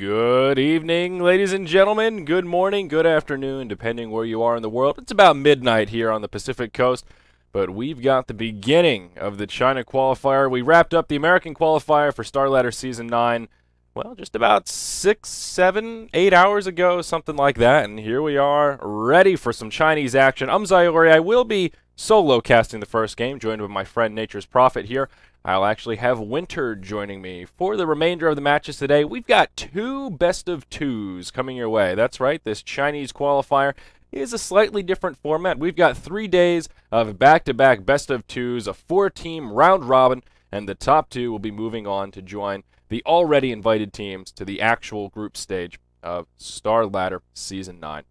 Good evening, ladies and gentlemen. Good morning, good afternoon, depending where you are in the world. It's about midnight here on the Pacific Coast, but we've got the beginning of the China qualifier. We wrapped up the American qualifier for Starladder Season 9, well, just about 6, 7, 8 hours ago, something like that, and here we are, ready for some Chinese action. I'm Zayori. I will be solo casting the first game, joined with my friend Nature's Prophet here. I'll actually have Winter joining me for the remainder of the matches today. We've got 2 best-of-2s coming your way. That's right, this Chinese qualifier is a slightly different format. We've got 3 days of back-to-back best-of-2s, a 4-team round-robin, and the top 2 will be moving on to join the already invited teams to the actual group stage of Starladder Season 9.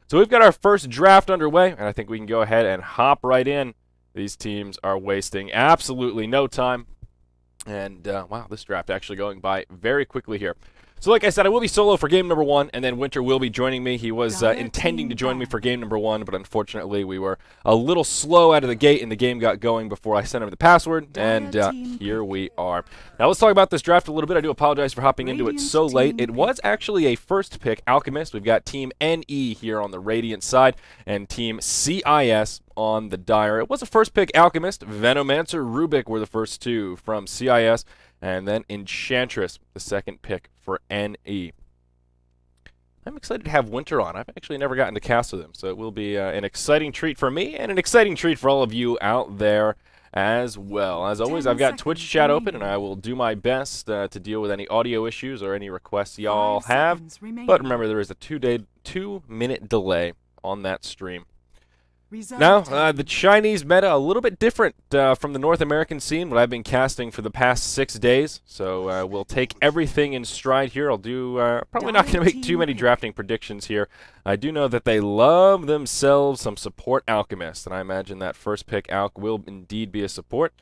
So we've got our first draft underway, and I think we can go ahead and hop right in. These teams are wasting absolutely no time. And, wow, this draft actually going by very quickly here. So like I said, I will be solo for game number 1, and then Winter will be joining me. He was intending to join me for game number 1, but unfortunately we were a little slow out of the gate, and the game got going before I sent him the password, and here we are. Now let's talk about this draft a little bit. I do apologize for hopping into it so late. It was actually a first pick Alchemist. We've got Team NE here on the Radiant side, and Team CIS on the Dire. It was a first pick Alchemist. Venomancer, Rubik were the first 2 from CIS. And then Enchantress, the second pick for NE. I'm excited to have Winter on. I've actually never gotten to cast with him, so it will be an exciting treat for me and an exciting treat for all of you out there as well. As always, I've got Twitch chat open, and I will do my best to deal with any audio issues or any requests y'all have. But remember, there is a 2-minute delay on that stream. Now, the Chinese meta, a little bit different from the North American scene, what I've been casting for the past 6 days. So we'll take everything in stride here. I'll do, probably not going to make too many drafting predictions here. I do know that they love themselves some support Alchemist, and I imagine that first pick Alch will indeed be a support.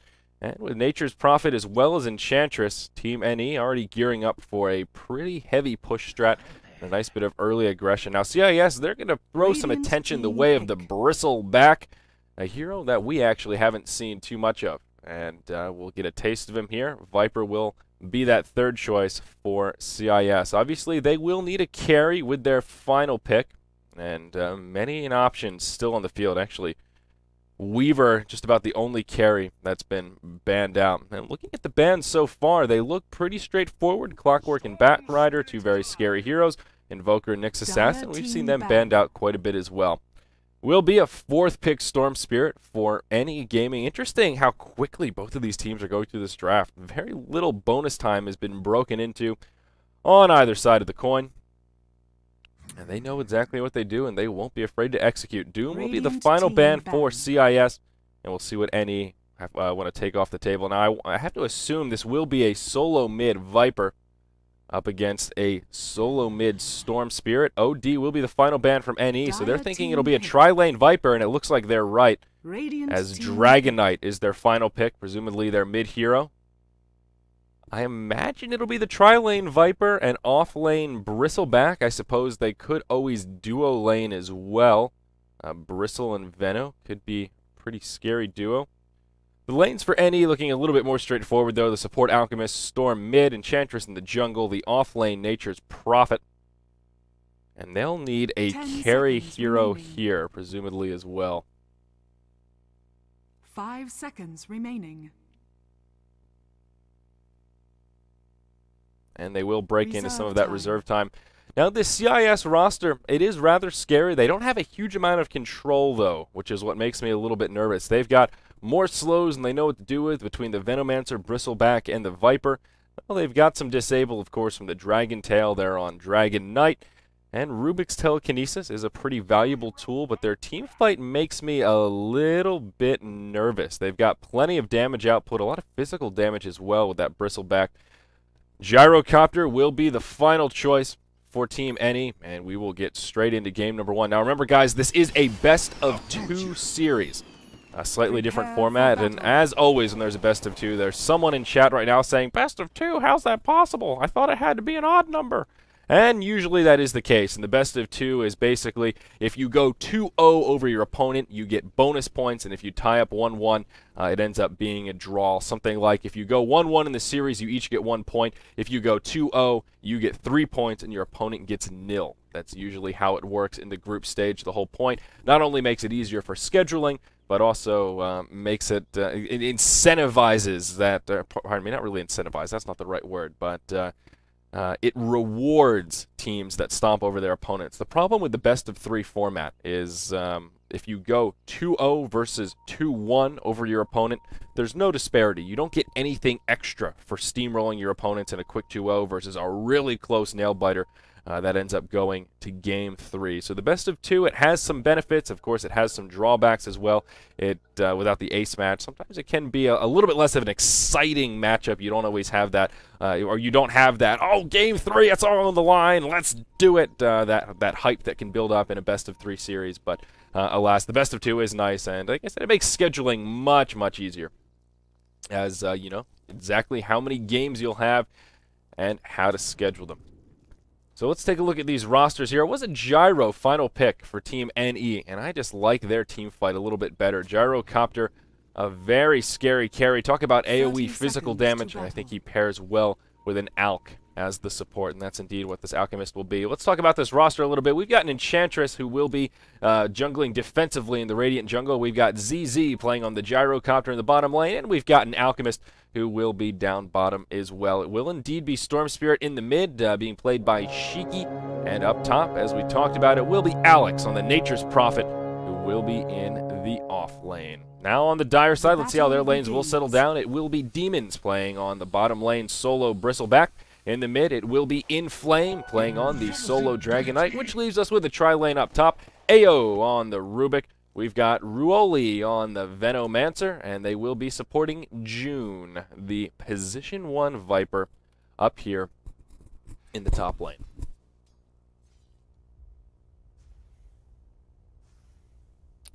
And with Nature's Prophet as well as Enchantress, Team NE already gearing up for a pretty heavy push strat. A nice bit of early aggression. Now, CIS, they're going to throw some attention the way of the Bristleback, a hero that we actually haven't seen too much of. And we'll get a taste of him here. Viper will be that third choice for CIS. Obviously, they will need a carry with their final pick. And many an option still on the field. Actually, Weaver, just about the only carry that's been banned out. And looking at the bans so far, they look pretty straightforward. Clockwork and Batrider, 2 very scary heroes. Invoker and Nyx Assassin, we've seen them banned out quite a bit as well. Will be a 4th pick Storm Spirit for NE Gaming. Interesting how quickly both of these teams are going through this draft. Very little bonus time has been broken into on either side of the coin. And they know exactly what they do, and they won't be afraid to execute. Doom will be the final ban for CIS, and we'll see what NE want to take off the table. Now, I have to assume this will be a solo mid Viper up against a solo mid Storm Spirit. OD will be the final ban from NE, so they're thinking it'll be a tri-lane Viper, and it looks like they're right, as Dragon Knight is their final pick, presumably their mid hero. I imagine it'll be the tri-lane Viper and off-lane Bristleback. I suppose they could always duo lane as well. Bristle and Veno could be a pretty scary duo. The lanes for NE looking a little bit more straightforward, though. The support Alchemist, Storm mid, Enchantress in the jungle, the off-lane Nature's Prophet. And they'll need a carry hero here, presumably as well. 5 seconds remaining. And they will break into some of that reserve time. Now, this CIS roster, it is rather scary. They don't have a huge amount of control, though, which is what makes me a little bit nervous. They've got more slows than they know what to do with between the Venomancer, Bristleback, and the Viper. Well, they've got some disable, of course, from the Dragon Tail there on Dragon Knight. And Rubik's Telekinesis is a pretty valuable tool, but their team fight makes me a little bit nervous. They've got plenty of damage output, a lot of physical damage as well with that Bristleback. Gyrocopter will be the final choice for Team NE, and we will get straight into game number 1. Now remember, guys, this is a best-of-2 series. A slightly different format, and as always when there's a best-of-2, there's someone in chat right now saying, best-of-2, how's that possible? I thought it had to be an odd number. And usually that is the case. And the best of 2 is basically if you go 2-0 over your opponent, you get bonus points. And if you tie up 1-1, it ends up being a draw. Something like if you go 1-1 in the series, you each get 1 point. If you go 2-0, you get 3 points and your opponent gets 0. That's usually how it works in the group stage. The whole point not only makes it easier for scheduling, but also makes it, it incentivizes that, pardon me, not really incentivize, that's not the right word, but it rewards teams that stomp over their opponents. The problem with the best of 3 format is if you go 2-0 versus 2-1 over your opponent, there's no disparity. You don't get anything extra for steamrolling your opponents in a quick 2-0 versus a really close nail-biter that ends up going to Game 3. So the best of 2, it has some benefits. Of course, it has some drawbacks as well. It without the ace match, sometimes it can be a little bit less of an exciting matchup. You don't always have that, or you don't have that, oh, Game 3, it's all on the line, let's do it, that hype that can build up in a best of 3 series. But alas, the best of 2 is nice, and like I said, it makes scheduling much, much easier. As you know exactly how many games you'll have and how to schedule them. So let's take a look at these rosters here. It was a Gyro final pick for Team NE, and I just like their team fight a little bit better. Gyrocopter, a very scary carry. Talk about AoE physical damage, and I think he pairs well with an Alk as the support, and that's indeed what this Alchemist will be. Let's talk about this roster a little bit. We've got an Enchantress who will be jungling defensively in the Radiant Jungle. We've got ZZ playing on the Gyrocopter in the bottom lane, and we've got an Alchemist who will be down bottom as well. It will indeed be Storm Spirit in the mid, being played by Shiki, and up top, as we talked about, it will be Alex on the Nature's Prophet, who will be in the off lane. Now on the Dire side, let's see how their lanes will settle down. It will be Demons playing on the bottom lane, solo Bristleback. In the mid, it will be In Flame playing on the solo Dragon Knight, which leaves us with a tri-lane up top. Ao on the Rubik. We've got Ruoli on the Venomancer, and they will be supporting June, the position 1 Viper, up here in the top lane.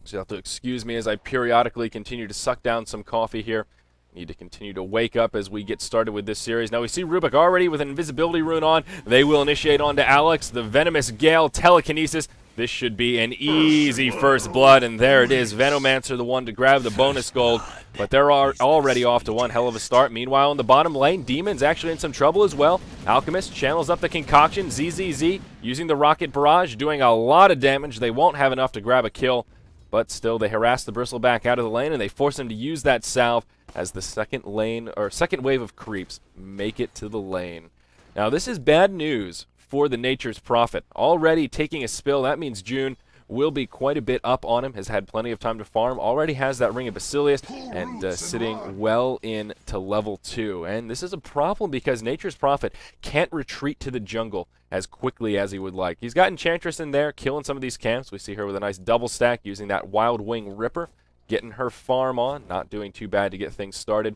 So you'll have to excuse me as I periodically continue to suck down some coffee here. Need to continue to wake up as we get started with this series. Now we see Rubik already with an invisibility rune on. They will initiate onto Alex, the Venomous Gale, Telekinesis. This should be an easy first blood, and there it is. Venomancer, the one to grab the bonus gold, but they're already off to one hell of a start. Meanwhile, in the bottom lane, Demon's actually in some trouble as well. Alchemist channels up the concoction. ZZZ using the Rocket Barrage, doing a lot of damage. They won't have enough to grab a kill, but still they harass the Bristleback out of the lane, and they force him to use that salve as the second wave of creeps make it to the lane. Now this is bad news for the Nature's Prophet. Already taking a spill, that means June will be quite a bit up on him, has had plenty of time to farm, already has that Ring of Basilius, and sitting well into level 2. And this is a problem because Nature's Prophet can't retreat to the jungle as quickly as he would like. He's got Enchantress in there, killing some of these camps. We see her with a nice double stack using that Wild Wing Ripper, getting her farm on, not doing too bad to get things started.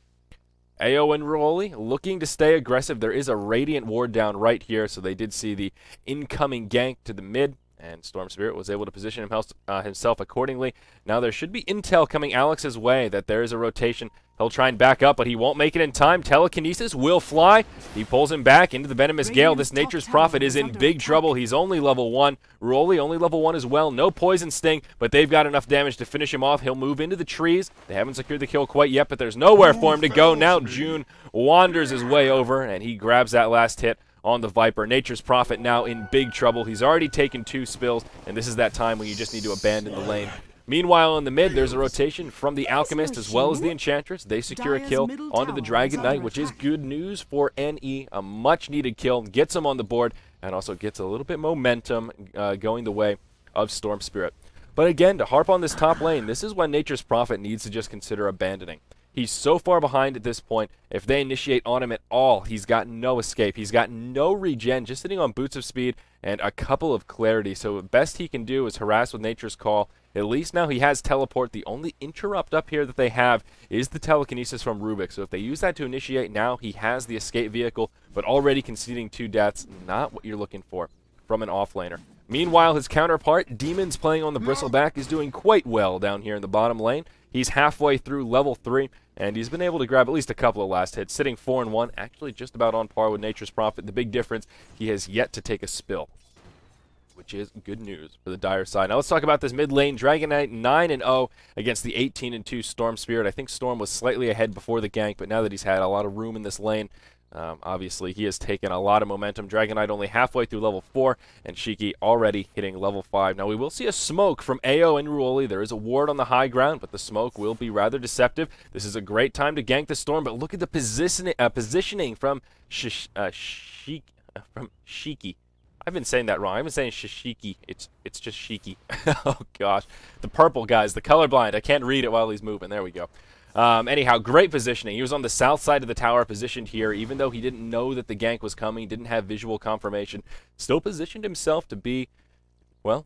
Ao and Ruoli looking to stay aggressive. There is a Radiant Ward down right here, so they did see the incoming gank to the mid, and Storm Spirit was able to position himself accordingly. Now there should be intel coming Alex's way that there is a rotation. He'll try and back up, but he won't make it in time. Telekinesis will fly. He pulls him back into the Venomous Gale. This Nature's Prophet is in big trouble. He's only level 1. Ruoli only level 1 as well. No Poison Sting, but they've got enough damage to finish him off. He'll move into the trees. They haven't secured the kill quite yet, but there's nowhere for him to go. Now June wanders his way over, and he grabs that last hit on the Viper. Nature's Prophet now in big trouble. He's already taken 2 spills, and this is that time when you just need to abandon the lane. Meanwhile, in the mid, there's a rotation from the Alchemist as well as the Enchantress. They secure a kill onto the Dragon Knight, which is good news for NE. A much-needed kill, gets him on the board, and also gets a little bit momentum going the way of Storm Spirit. But again, to harp on this top lane, this is when Nature's Prophet needs to just consider abandoning. He's so far behind at this point. If they initiate on him at all, he's got no escape. He's got no regen, just sitting on Boots of Speed and a couple of Clarity. So the best he can do is harass with Nature's Call. At least now he has Teleport. The only interrupt up here that they have is the Telekinesis from Rubik. So if they use that to initiate now, he has the escape vehicle, but already conceding 2 deaths. Not what you're looking for from an offlaner. Meanwhile, his counterpart, Demons playing on the Bristleback, is doing quite well down here in the bottom lane. He's halfway through level 3, and he's been able to grab at least a couple of last hits, sitting 4-1, actually just about on par with Nature's Prophet. The big difference, he has yet to take a spill, which is good news for the Dire side. Now let's talk about this mid lane. Dragon Knight 9-0 against the 18-2 Storm Spirit. I think Storm was slightly ahead before the gank, but now that he's had a lot of room in this lane, obviously he has taken a lot of momentum. Dragon Knight only halfway through level 4, and Shiki already hitting level 5. Now we will see a smoke from AO and Ruoli. There is a ward on the high ground, but the smoke will be rather deceptive. This is a great time to gank the Storm, but look at the positioning from Shiki. I've been saying that wrong. I've been saying Shishiki. It's just Shiki. Oh, gosh. The purple guys, the colorblind. I can't read it while he's moving. There we go. Anyhow, great positioning. He was on the south side of the tower, positioned here, even though he didn't know that the gank was coming, didn't have visual confirmation. Still positioned himself to be, well,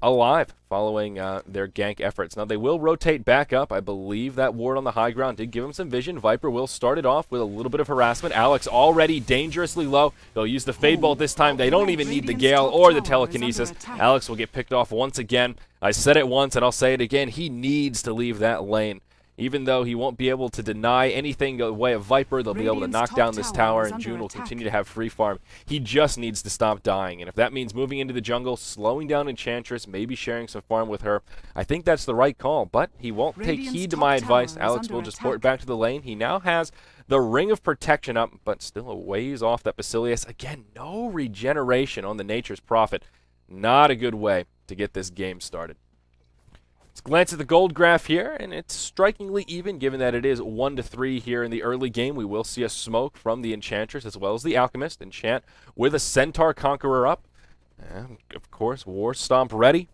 alive following their gank efforts. Now, they will rotate back up. I believe that ward on the high ground did give him some vision. Viper will start it off with a little bit of harassment. Alex already dangerously low. They'll use the Fade Bolt this time. They don't even need the Gale or the Telekinesis. Alex will get picked off once again. I said it once, and I'll say it again. He needs to leave that lane. Even though he won't be able to deny anything in the way of Viper, they'll be able to knock down this tower, and June will continue to have free farm. He just needs to stop dying, and if that means moving into the jungle, slowing down Enchantress, maybe sharing some farm with her, I think that's the right call, but he won't take heed to my advice. Alex will just port back to the lane. He now has the Ring of Protection up, but still a ways off that Basilius. Again, no regeneration on the Nature's Prophet. Not a good way to get this game started. Let's glance at the gold graph here, and it's strikingly even, given that it is 1-3 here in the early game. We will see a smoke from the Enchantress as well as the Alchemist. Enchant with a Centaur Conqueror up. And, of course, War Stomp ready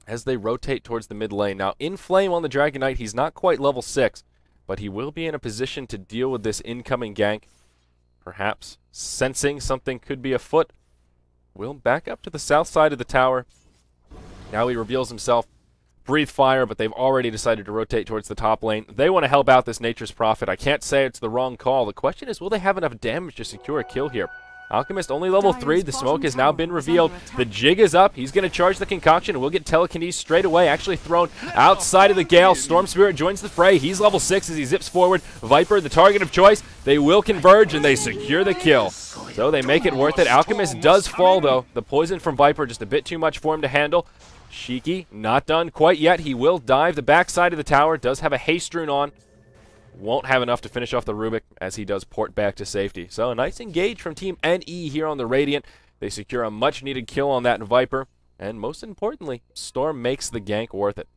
as they rotate towards the mid lane. Now, in Flame on the Dragon Knight, he's not quite level 6, but he will be in a position to deal with this incoming gank. Perhaps sensing something could be afoot. Will back up to the south side of the tower. Now he reveals himself. Breathe Fire, but they've already decided to rotate towards the top lane. They want to help out this Nature's Prophet. I can't say it's the wrong call. The question is, will they have enough damage to secure a kill here? Alchemist only level 3. The smoke has now been revealed. The jig is up. He's going to charge the concoction. We'll get Telekinesis straight away. Actually thrown outside of the Gale. Storm Spirit joins the fray. He's level 6 as he zips forward. Viper, the target of choice. They will converge, and they secure the kill. So they make it worth it. Alchemist does fall, though. The poison from Viper just a bit too much for him to handle. Shiki, not done quite yet. He will dive the backside of the tower. Does have a haste rune on. Won't have enough to finish off the Rubik as he does port back to safety. So a nice engage from Team NE here on the Radiant. They secure a much-needed kill on that Viper. And most importantly, Storm makes the gank worth it.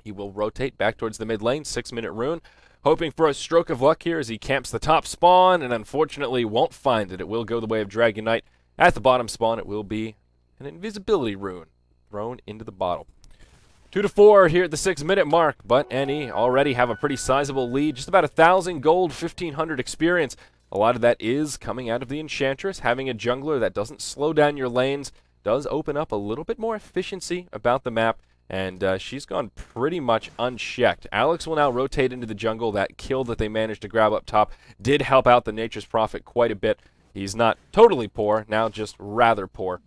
He will rotate back towards the mid lane. 6-minute rune. Hoping for a stroke of luck here as he camps the top spawn and unfortunately won't find it. It will go the way of Dragon Knight. At the bottom spawn, it will be an invisibility rune thrown into the bottle. 2-4 here at the 6-minute mark, but NE already have a pretty sizable lead. Just about 1,000 gold, 1,500 experience. A lot of that is coming out of the Enchantress. Having a jungler that doesn't slow down your lanes does open up a little bit more efficiency about the map, and she's gone pretty much unchecked. Alex will now rotate into the jungle. That kill that they managed to grab up top did help out the Nature's Prophet quite a bit. He's not totally poor, now just rather poor.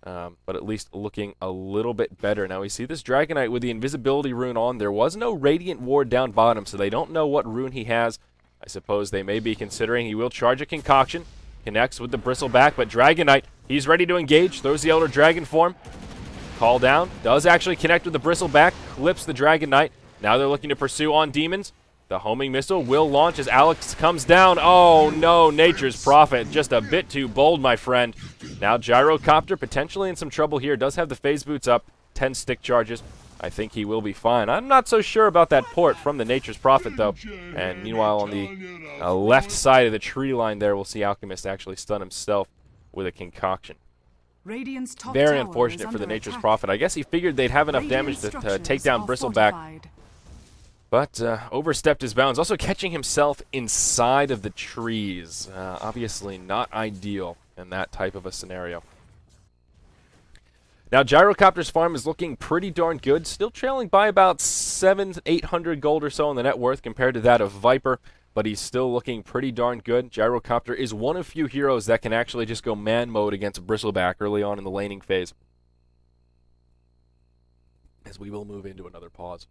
But at least looking a little bit better. Now we see this Dragon Knight with the invisibility rune on. There was no Radiant Ward down bottom, so they don't know what rune he has. I suppose they may be considering he will charge a concoction. Connects with the Bristleback, but Dragon Knight, he's ready to engage. Throws the Elder Dragon form. Call down. Does actually connect with the Bristleback. Clips the Dragon Knight. Now they're looking to pursue on Demons. The homing missile will launch as Alex comes down. Oh no, Nature's Prophet. Just a bit too bold, my friend. Now Gyrocopter potentially in some trouble here. Does have the phase boots up. 10 stick charges. I think he will be fine. I'm not so sure about that port from the Nature's Prophet, though. And meanwhile, on the left side of the tree line there, we'll see Alchemist actually stun himself with a concoction. Very unfortunate for the Nature's Prophet. I guess he figured they'd have enough damage to take down Bristleback. But overstepped his bounds. Also catching himself inside of the trees. Obviously not ideal in that type of a scenario. Now Gyrocopter's farm is looking pretty darn good. Still trailing by about 700-800 gold or so on the net worth compared to that of Viper. But he's still looking pretty darn good. Gyrocopter is one of few heroes that can actually just go man mode against Bristleback early on in the laning phase. As we will move into another pause.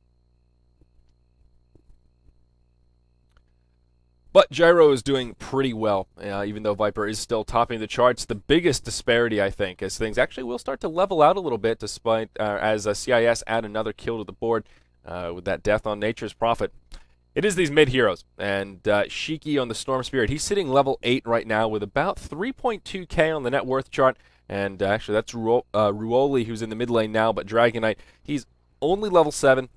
But Gyro is doing pretty well, even though Viper is still topping the charts. The biggest disparity, I think, as things actually will start to level out a little bit, despite as CIS add another kill to the board with that death on Nature's Prophet. It is these mid heroes, and Shiki on the Storm Spirit. He's sitting level 8 right now with about 3.2k on the net worth chart, and actually that's Ruoli who's in the mid lane now, but Dragonite, he's only level 7,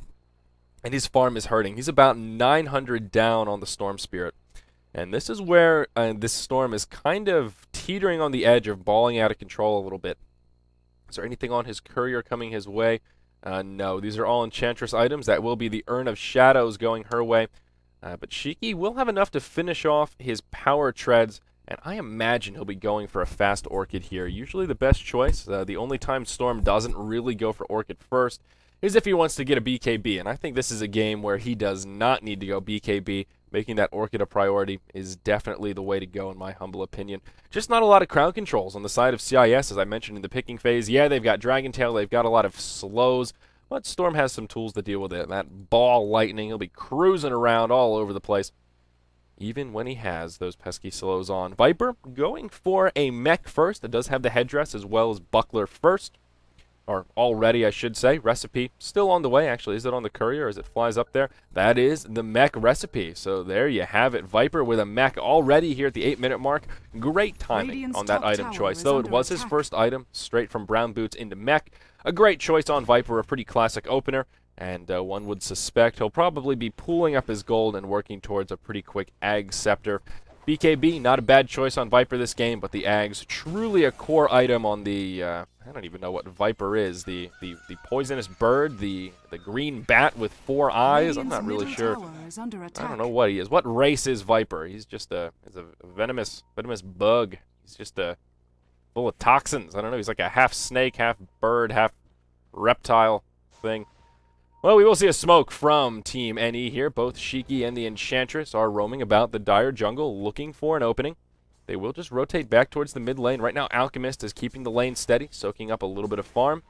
and his farm is hurting. He's about 900 down on the Storm Spirit. And this is where this Storm is kind of teetering on the edge of balling out of control a little bit. Is there anything on his courier coming his way? No, these are all Enchantress items. That will be the Urn of Shadows going her way. But Shiki will have enough to finish off his power treads, and I imagine he'll be going for a fast Orchid here. Usually the best choice. The only time Storm doesn't really go for Orchid first is if he wants to get a BKB, and I think this is a game where he does not need to go BKB. Making that Orchid a priority is definitely the way to go, in my humble opinion. Just not a lot of crowd controls on the side of CIS, as I mentioned in the picking phase. Yeah, they've got Dragon Tail, they've got a lot of slows, but Storm has some tools to deal with it. That ball lightning, he'll be cruising around all over the place, even when he has those pesky slows on. Viper going for a mech first. It does have the headdress as well as buckler first. Or already, I should say. Recipe still on the way, actually. Is it on the courier as it flies up there? That is the mech recipe. So there you have it. Viper with a mech already here at the 8-minute mark. Great timing on that item choice. Though it was his first item, straight from Brown Boots into mech. A great choice on Viper, a pretty classic opener. And one would suspect he'll probably be pooling up his gold and working towards a pretty quick Ag Scepter. BKB, not a bad choice on Viper this game, but the Ags, truly a core item on the, I don't even know what Viper is, the poisonous bird, the green bat with 4 eyes. I'm not really sure. I don't know what he is. What race is Viper? He's just a venomous bug. He's just full of toxins. I don't know. He's like a half snake, half bird, half reptile thing. Well, we will see a smoke from Team NE here. Both Shiki and the Enchantress are roaming about the dire jungle looking for an opening. They will just rotate back towards the mid lane. Right now, Alchemist is keeping the lane steady, soaking up a little bit of farm.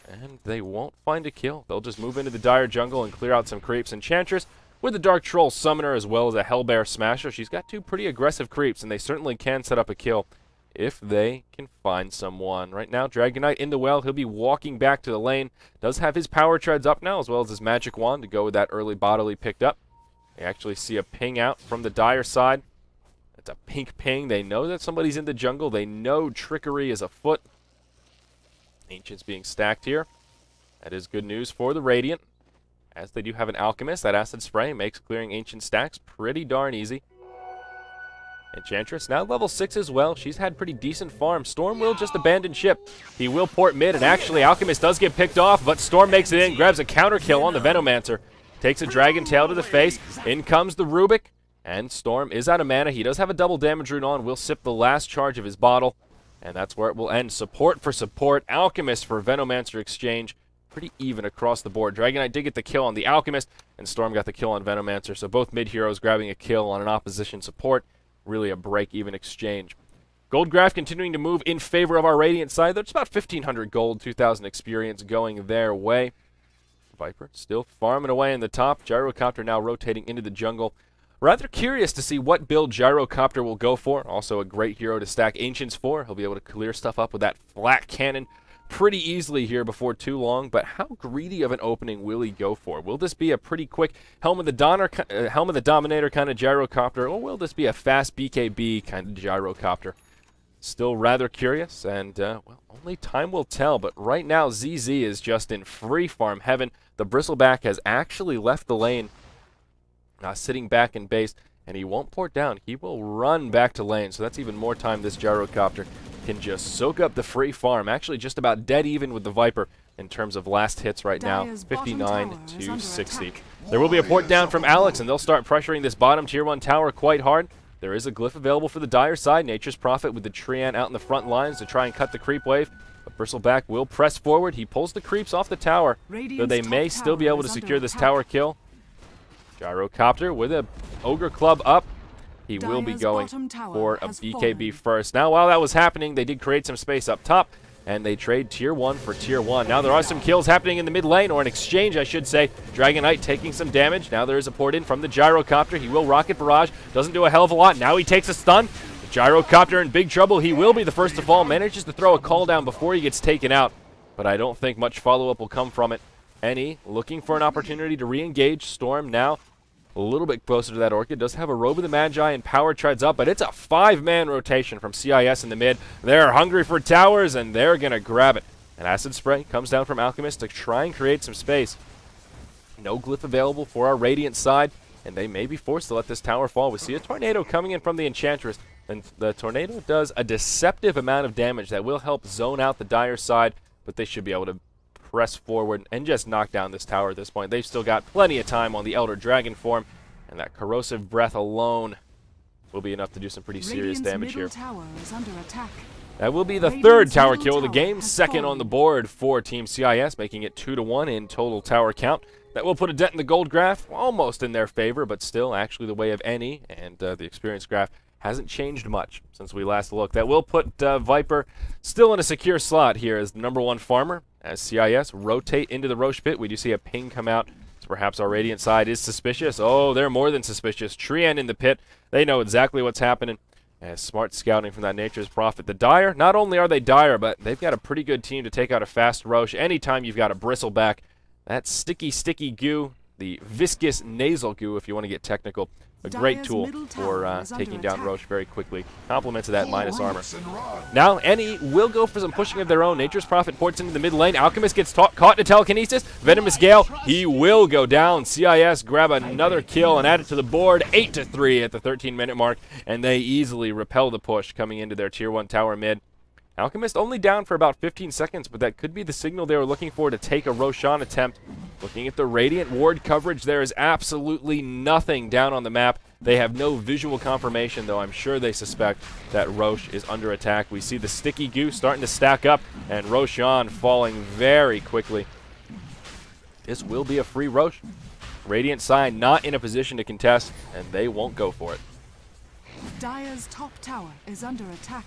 And they won't find a kill. They'll just move into the dire jungle and clear out some creeps. Enchantress with the Dark Troll Summoner as well as a Hellbear Smasher. She's got 2 pretty aggressive creeps, and they certainly can set up a kill if they can find someone. Right now, Dragonite in the well. He'll be walking back to the lane. Does have his power treads up now, as well as his magic wand to go with that early bottle he picked up. They actually see a ping out from the dire side. It's a pink ping. They know that somebody's in the jungle. They know trickery is afoot. Ancients being stacked here. That is good news for the Radiant, as they do have an Alchemist. That Acid Spray makes clearing Ancient stacks pretty darn easy. Enchantress now level 6 as well. She's had pretty decent farm. Storm will just abandon ship. He will port mid, and actually Alchemist does get picked off, but Storm makes it in, grabs a counter kill on the Venomancer. Takes a Dragon Tail to the face. In comes the Rubik, and Storm is out of mana. He does have a double damage rune on. Will sip the last charge of his bottle, and that's where it will end. Support for support. Alchemist for Venomancer exchange. Pretty even across the board. Dragonite did get the kill on the Alchemist, and Storm got the kill on Venomancer. So both mid heroes grabbing a kill on an opposition support. Really a break-even exchange. Gold graph continuing to move in favor of our Radiant side. There's about 1,500 gold, 2,000 experience going their way. Viper still farming away in the top. Gyrocopter now rotating into the jungle. Rather curious to see what build Gyrocopter will go for. Also a great hero to stack Ancients for. He'll be able to clear stuff up with that flat cannon pretty easily here before too long, but how greedy of an opening will he go for? Will this be a pretty quick Helm of the Dominator kind of Gyrocopter, or will this be a fast BKB kind of Gyrocopter? Still rather curious, and, well, only time will tell, but right now ZZ is just in free farm heaven. The Bristleback has actually left the lane, sitting back in base, and he won't port down. He will run back to lane, so that's even more time this Gyrocopter can just soak up the free farm. Actually just about dead even with the Viper in terms of last hits right now, 59 to 60. There will be a port down from Alex, and they'll start pressuring this bottom tier 1 tower quite hard. There is a glyph available for the dire side. Nature's Prophet with the Treant out in the front lines to try and cut the creep wave. But Bristleback will press forward. He pulls the creeps off the tower, though they may still be able to secure this tower kill. Gyrocopter with a Ogre Club up. He will be going for a BKB first. Now, while that was happening, they did create some space up top. and they trade Tier 1 for Tier 1. Now there are some kills happening in the mid lane, or an exchange, I should say. Dragon Knight taking some damage. Now there is a port in from the Gyrocopter. He will rocket barrage. Doesn't do a hell of a lot. Now he takes a stun. The Gyrocopter in big trouble. He will be the first to fall. Manages to throw a call down before he gets taken out, but I don't think much follow-up will come from it. Any looking for an opportunity to re-engage. Storm now a little bit closer to that Orchid. Does have a Robe of the Magi and power treads up, but it's a 5-man rotation from CIS in the mid. They're hungry for towers, and they're going to grab it. An Acid Spray comes down from Alchemist to try and create some space. No glyph available for our Radiant side, and they may be forced to let this tower fall. We see a Tornado coming in from the Enchantress, and the Tornado does a deceptive amount of damage that will help zone out the Dire side, but they should be able to press forward and just knock down this tower at this point. They've still got plenty of time on the Elder Dragon form, and that Corrosive Breath alone will be enough to do some pretty serious damage here. Tower is under attack. That will be the third tower kill of the game, second on the board for Team CIS, making it 2-1 in total tower count. That will put a dent in the gold graph, almost in their favor, but still actually the way of any, and the experience graph hasn't changed much since we last looked. That will put Viper still in a secure slot here as the #1 farmer. As CIS rotate into the Roche pit, we do see a ping come out. So perhaps our Radiant side is suspicious. Oh, they're more than suspicious. Trien in the pit. They know exactly what's happening. As smart scouting from that Nature's Prophet. The Dire, not only are they Dire, but they've got a pretty good team to take out a fast Roche. Anytime you've got a Bristleback, that sticky goo, the viscous nasal goo if you want to get technical, a great tool for taking down Roche very quickly. Compliments of that minus armor. Now, Any will go for some pushing of their own. Nature's Prophet ports into the mid lane. Alchemist gets caught in a telekinesis. Venomous Gale, he will go down. CIS grab another kill and add it to the board. 8-3 at the 13-minute mark, and they easily repel the push coming into their Tier 1 tower mid. Alchemist only down for about 15 seconds, but that could be the signal they were looking for to take a Roshan attempt. Looking at the Radiant ward coverage, there is absolutely nothing down on the map. They have no visual confirmation, though I'm sure they suspect that Roche is under attack. We see the sticky goo starting to stack up, and Roshan falling very quickly. This will be a free Roche. Radiant side not in a position to contest, and they won't go for it. Dire's top tower is under attack.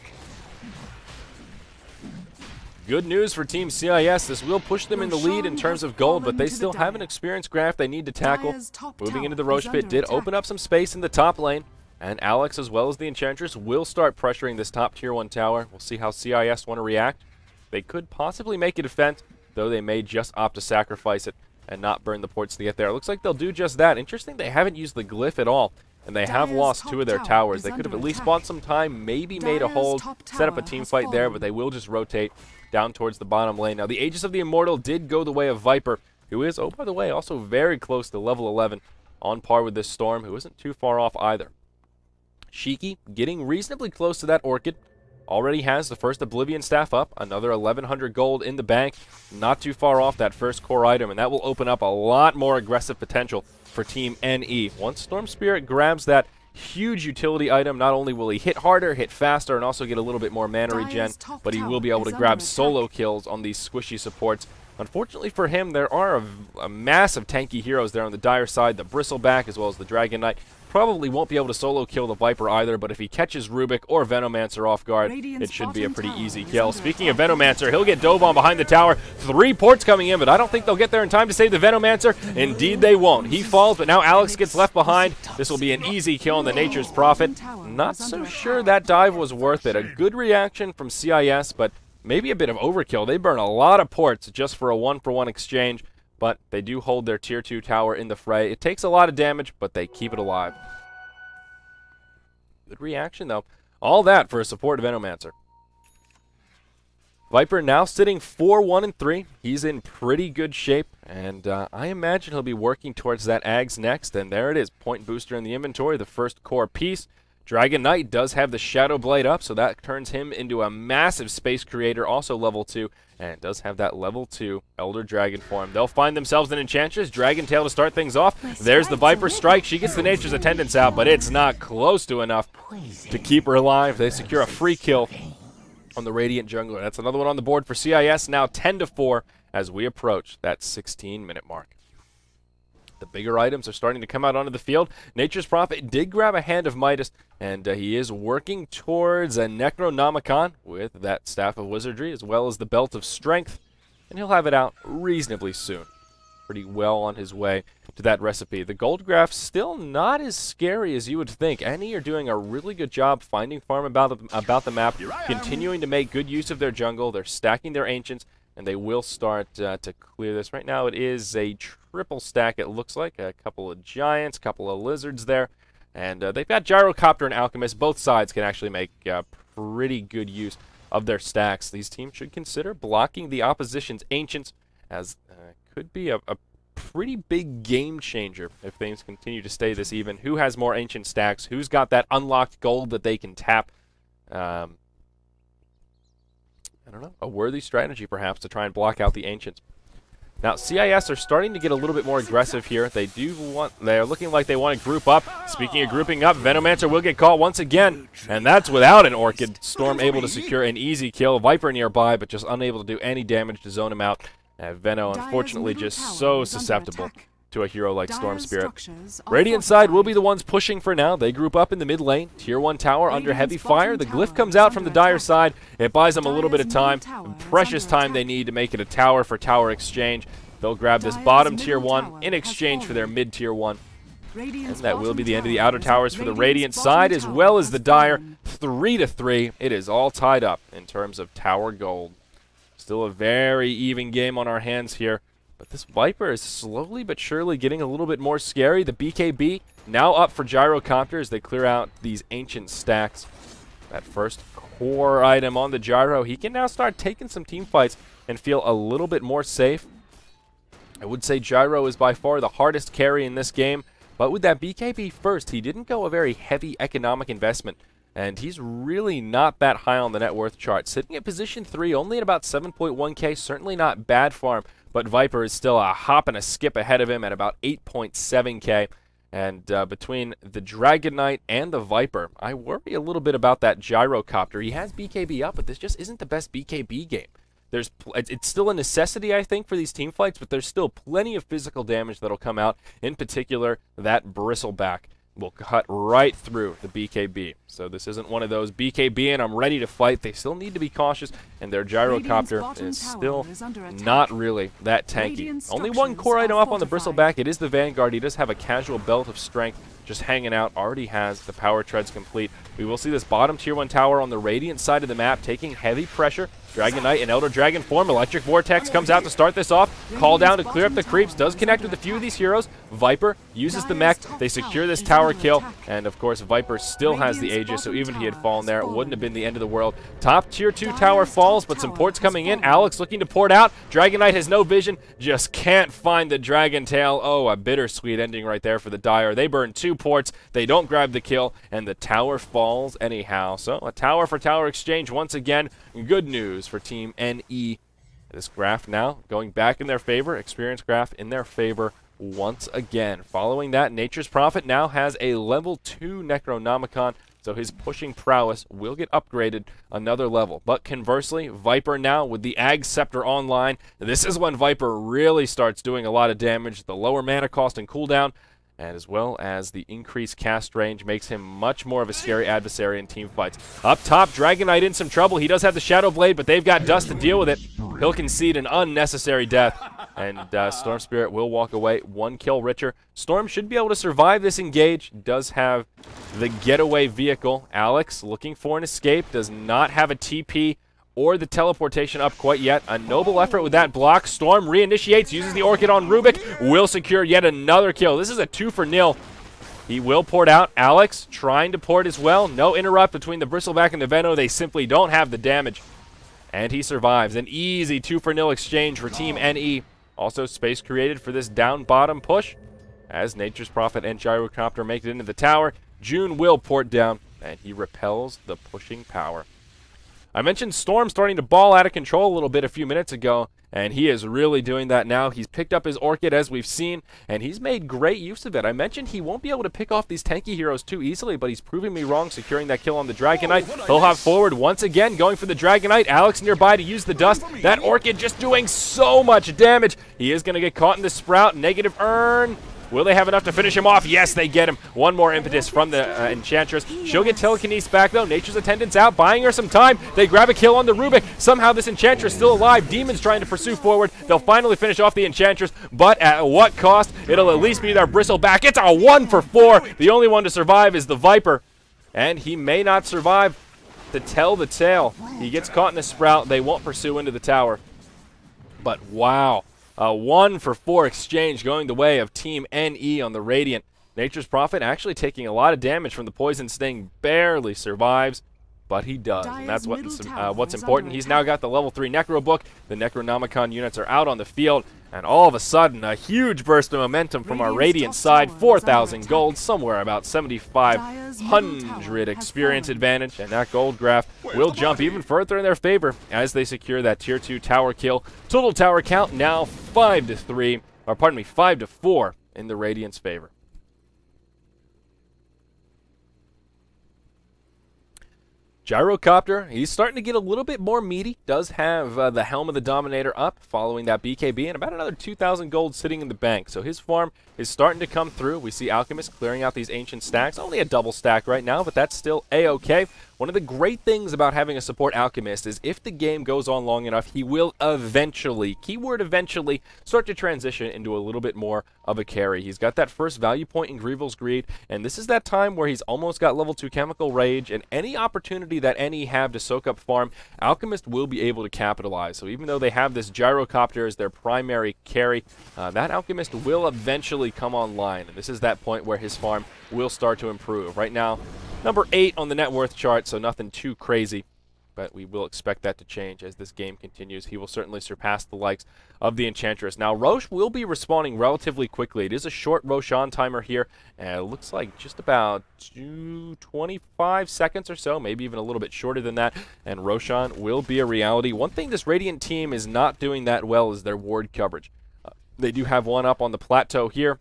Good news for Team CIS. This will push them in the lead in terms of gold, but they still have an experience graph they need to tackle. Moving into the Roche pit did open up some space in the top lane, and Alex, as well as the Enchantress, will start pressuring this top Tier 1 tower. We'll see how CIS want to react. They could possibly make a defense, though they may just opt to sacrifice it and not burn the ports to get there. It looks like they'll do just that. Interesting, they haven't used the glyph at all, and they have lost 2 of their towers. They could have at least bought some time, maybe made a hold, set up a team fight there, but they will just rotate down towards the bottom lane. Now, the Aegis of the Immortal did go the way of Viper, who is, oh, by the way, also very close to level 11, on par with this Storm, who isn't too far off either. Shiki, getting reasonably close to that Orchid, already has the first Oblivion Staff up, another 1,100 gold in the bank, not too far off that first core item, and that will open up a lot more aggressive potential for Team NE. Once Storm Spirit grabs that huge utility item, not only will he hit harder, hit faster, and also get a little bit more mana regen, but he will be able to grab solo kills on these squishy supports. Unfortunately for him, there are a massive tanky heroes there on the Dire side, the Bristleback as well as the Dragon Knight. Probably won't be able to solo kill the Viper either, but if he catches Rubik or Venomancer off guard, it should be a pretty easy kill. Speaking of Venomancer, he'll get dove on behind the tower. 3 ports coming in, but I don't think they'll get there in time to save the Venomancer. Indeed they won't. He falls, but now Alex gets left behind. This will be an easy kill on the Nature's Prophet. Not so sure that dive was worth it. A good reaction from CIS, but maybe a bit of overkill. They burn a lot of ports just for a 1-for-1 exchange, but they do hold their Tier 2 tower in the fray. It takes a lot of damage, but they keep it alive. Good reaction, though. All that for a support Venomancer. Viper now sitting 4-1-3. He's in pretty good shape, and I imagine he'll be working towards that Ags next, and there it is. Point booster in the inventory, the first core piece. Dragon Knight does have the Shadow Blade up, so that turns him into a massive space creator, also level 2, and does have that level 2 Elder Dragon form. They'll find themselves an Enchantress, Dragon Tail to start things off. There's the Viper Strike. She gets the Nature's Attendance out, but it's not close to enough to keep her alive. They secure a free kill on the Radiant Jungler. That's another one on the board for CIS, now 10-4 as we approach that 16-minute mark. The bigger items are starting to come out onto the field. Nature's Prophet did grab a Hand of Midas, and he is working towards a Necronomicon with that Staff of Wizardry, as well as the Belt of Strength, and he'll have it out reasonably soon. Pretty well on his way to that recipe. The Gold Graph still not as scary as you would think. NE are doing a really good job finding farm about the map, continuing to make good use of their jungle. They're stacking their Ancients, and they will start to clear this. Right now it is a triple stack, it looks like. A couple of Giants, a couple of Lizards there. And they've got Gyrocopter and Alchemist. Both sides can actually make pretty good use of their stacks. These teams should consider blocking the opposition's Ancients, as could be a pretty big game changer if things continue to stay this even. Who has more Ancient stacks? Who's got that unlocked gold that they can tap? I don't know. A worthy strategy, perhaps, to try and block out the Ancients. Now, CIS are starting to get a little bit more aggressive here. They're looking like they want to group up. Speaking of grouping up, Venomancer will get caught once again, and that's without an Orchid. Storm able to secure an easy kill. Viper nearby, but just unable to do any damage to zone him out. Veno, unfortunately, just so susceptible to a hero like Storm Spirit. Radiant side will be the ones pushing for now. They group up in the mid lane. Tier 1 tower under heavy fire. The glyph comes out from the Dire side. It buys them a little bit of time. Precious time they need to make it a tower for tower exchange. They'll grab this bottom tier 1 in exchange for their mid tier 1. And that will be the end of the outer towers for the Radiant side, as well as the Dire. 3-3. It is all tied up in terms of tower gold. Still a very even game on our hands here. But this Viper is slowly but surely getting a little bit more scary. The BKB now up for Gyrocopter as they clear out these Ancient stacks. That first core item on the Gyro, he can now start taking some team fights and feel a little bit more safe. I would say Gyro is by far the hardest carry in this game, but with that BKB first, he didn't go a very heavy economic investment. And he's really not that high on the net worth chart. Sitting at position 3, only at about 7.1k, certainly not bad farm. But Viper is still a hop and a skip ahead of him at about 8.7k. And between the Dragon Knight and the Viper, I worry a little bit about that Gyrocopter. He has BKB up, but this just isn't the best BKB game. It's still a necessity, I think, for these team fights, but there's still plenty of physical damage that'll come out. In particular, that Bristleback will cut right through the BKB. So this isn't one of those BKB and I'm ready to fight. They still need to be cautious, and their Gyrocopter is still not really that tanky. Only one core item up on the Bristleback. It is the Vanguard. He does have a casual Belt of Strength just hanging out. Already has the Power Treads complete. We will see this bottom tier 1 tower on the Radiant side of the map taking heavy pressure. Dragon Knight in Elder Dragon form. Electric Vortex comes out to start this off. Call down to clear up the creeps. Does connect with a few of these heroes. Viper uses the mech. They secure this tower kill. And of course, Viper still has the Aegis, so even if he had fallen there, it wouldn't have been the end of the world. Top tier 2 tower falls, but some ports coming in. Alex looking to port out. Dragon Knight has no vision. Just can't find the Dragon Tail. Oh, a bittersweet ending right there for the Dire. They burn 2 ports. They don't grab the kill, and the tower falls anyhow. So a tower for tower exchange once again. Good news for Team NE. This graph now going back in their favor. Experience graph in their favor once again. Following that, Nature's Prophet now has a level 2 Necronomicon, so his pushing prowess will get upgraded another level. But conversely, Viper now with the Ag Scepter online. This is when Viper really starts doing a lot of damage. The lower mana cost and cooldown, and as well as the increased cast range, makes him much more of a scary adversary in team fights. Up top, Dragon Knight in some trouble. He does have the Shadow Blade, but they've got Dust to deal with it. He'll concede an unnecessary death, and Storm Spirit will walk away 1 kill richer. Storm should be able to survive this engage. Does have the getaway vehicle. Alex looking for an escape. Does not have a TP or the teleportation up quite yet. A noble effort with that block. Storm reinitiates, uses the Orchid on Rubik, will secure yet another kill. This is a 2-for-0. He will port out. Alex trying to port as well. No interrupt between the Bristleback and the Veno. They simply don't have the damage. And he survives. An easy 2-for-0 exchange for Team NE. Also space created for this down bottom push, as Nature's Prophet and Gyrocopter make it into the tower. June will port down, and he repels the pushing power. I mentioned Storm starting to ball out of control a little bit a few minutes ago, and he is really doing that now. He's picked up his Orchid, as we've seen, and he's made great use of it. I mentioned he won't be able to pick off these tanky heroes too easily, but he's proving me wrong, securing that kill on the Dragon Knight. He'll hop forward once again, going for the Dragon Knight. Alex nearby to use the Dust. That Orchid just doing so much damage. He is going to get caught in the Sprout. Negative earn. Will they have enough to finish him off? Yes, they get him. One more impetus from the Enchantress. She'll get telekinesis back, though. Nature's Attendant's out, buying her some time. They grab a kill on the Rubik. Somehow this Enchantress still alive. Demon's trying to pursue forward. They'll finally finish off the Enchantress, but at what cost? It'll at least be their Bristleback. It's a 1 for 4. The only one to survive is the Viper, and he may not survive to tell the tale. He gets caught in a sprout. They won't pursue into the tower. But wow, a 1 for 4 exchange going the way of Team NE on the Radiant. Nature's Prophet actually taking a lot of damage from the Poison Sting. Barely survives, but he does. And that's what's important. He's now got the level 3 Necro book. The Necronomicon units are out on the field. And all of a sudden, a huge burst of momentum from our Radiant side. 4,000 gold, somewhere about 7,500 experience advantage. And that gold graph will jump even further in their favor as they secure that tier 2 tower kill. Total tower count now 5 to 3, or pardon me, 5 to 4 in the Radiant's favor. Gyrocopter, he's starting to get a little bit more meaty. Does have the Helm of the Dominator up following that BKB and about another 2,000 gold sitting in the bank. So his farm is starting to come through. We see Alchemist clearing out these ancient stacks. Only a double stack right now, but that's still A-okay. One of the great things about having a support Alchemist is if the game goes on long enough, he will eventually, keyword eventually, start to transition into a little bit more of a carry. He's got that first value point in Grievel's Greed, and this is that time where he's almost got level 2 Chemical Rage, and any opportunity that any have to soak up farm, Alchemist will be able to capitalize. So even though they have this Gyrocopter as their primary carry, that Alchemist will eventually come online, and this is that point where his farm will start to improve. Right now, number 8 on the net worth chart, so nothing too crazy, but we will expect that to change as this game continues. He will certainly surpass the likes of the Enchantress. Now, Roche will be respawning relatively quickly. It is a short Roshan timer here, and it looks like just about 25 seconds or so, maybe even a little bit shorter than that, and Roshan will be a reality. One thing this Radiant team is not doing that well is their ward coverage. They do have one up on the plateau here.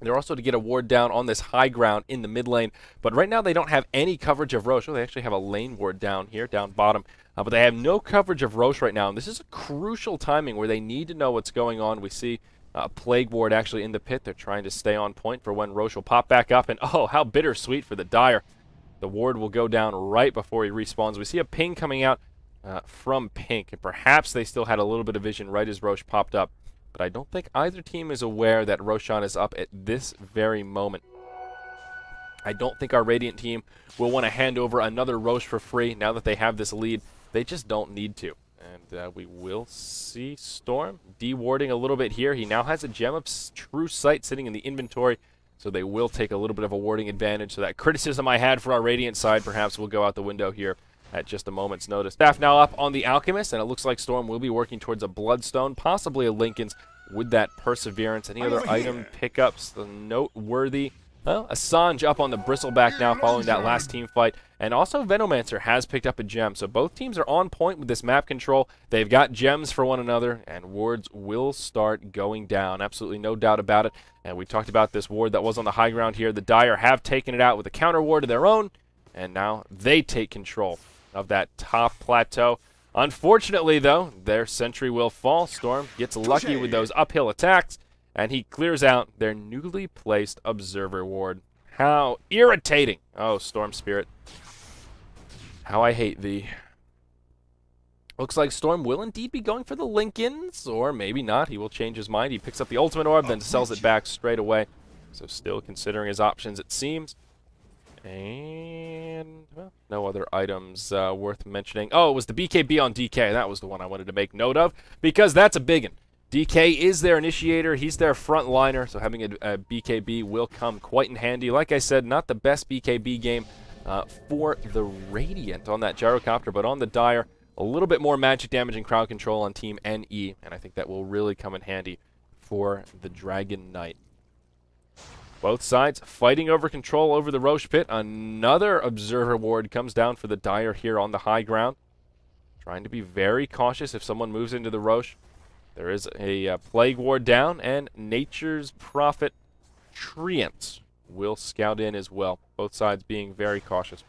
They're also to get a ward down on this high ground in the mid lane, but right now they don't have any coverage of Roche. Oh, they actually have a lane ward down here, down bottom, but they have no coverage of Roche right now, and this is a crucial timing where they need to know what's going on. We see a Plague Ward actually in the pit. They're trying to stay on point for when Roche will pop back up, and oh, how bittersweet for the Dire. The ward will go down right before he respawns. We see a ping coming out from Pink, and perhaps they still had a little bit of vision right as Roche popped up. But I don't think either team is aware that Roshan is up at this very moment. I don't think our Radiant team will want to hand over another Roche for free now that they have this lead. They just don't need to. And we will see Storm de-warding a little bit here. He now has a Gem of True Sight sitting in the inventory, so they will take a little bit of a warding advantage. So that criticism I had for our Radiant side perhaps will go out the window here at just a moment's notice. Staff now up on the Alchemist, and it looks like Storm will be working towards a Bloodstone, possibly a Lincoln's with that Perseverance. Any other item pickups noteworthy? Well, a Sanj up on the Bristleback now following that last team fight, and also Venomancer has picked up a gem. So both teams are on point with this map control. They've got gems for one another, and wards will start going down. Absolutely no doubt about it. And we talked about this ward that was on the high ground here. The Dire have taken it out with a counter ward of their own, and now they take control of that top plateau. Unfortunately, though, their sentry will fall. Storm gets lucky with those uphill attacks, and he clears out their newly placed Observer ward. How irritating. Oh, Storm Spirit. How I hate thee. Looks like Storm will indeed be going for the Lincolns, or maybe not. He will change his mind. He picks up the Ultimate Orb, then sells it back straight away. So still considering his options, it seems. And, well, no other items worth mentioning. Oh, it was the BKB on DK. That was the one I wanted to make note of, because that's a big one. DK is their initiator. He's their front liner, so having a BKB will come quite in handy. Like I said, not the best BKB game for the Radiant on that Gyrocopter, but on the Dire, a little bit more magic damage and crowd control on Team NE, and I think that will really come in handy for the Dragon Knight. Both sides fighting over control over the Roche pit. Another Observer ward comes down for the Dire here on the high ground. Trying to be very cautious if someone moves into the Roche. There is a Plague ward down, and Nature's Prophet Treant will scout in as well. Both sides being very cautious.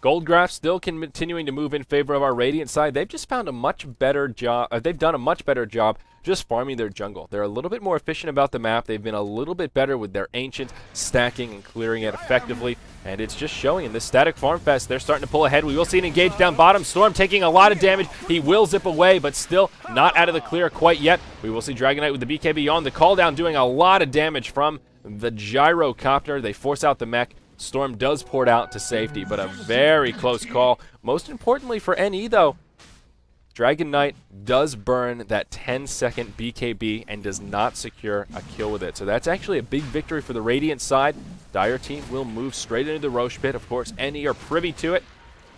Goldgraph still continuing to move in favor of our Radiant side. They've just found a much better job. They've done a much better job just farming their jungle. They're a little bit more efficient about the map. They've been a little bit better with their Ancient, stacking and clearing it effectively, and it's just showing in this static farm fest. They're starting to pull ahead. We will see an engage down bottom. Storm taking a lot of damage. He will zip away, but still not out of the clear quite yet. We will see Dragon Knight with the BKB on the call down, doing a lot of damage from the gyrocopter. They force out the mech. Storm does port out to safety, but a very close call. Most importantly for NE, though, Dragon Knight does burn that 10-second BKB and does not secure a kill with it. So that's actually a big victory for the Radiant side. Dire team will move straight into the Roche pit. Of course, NE are privy to it,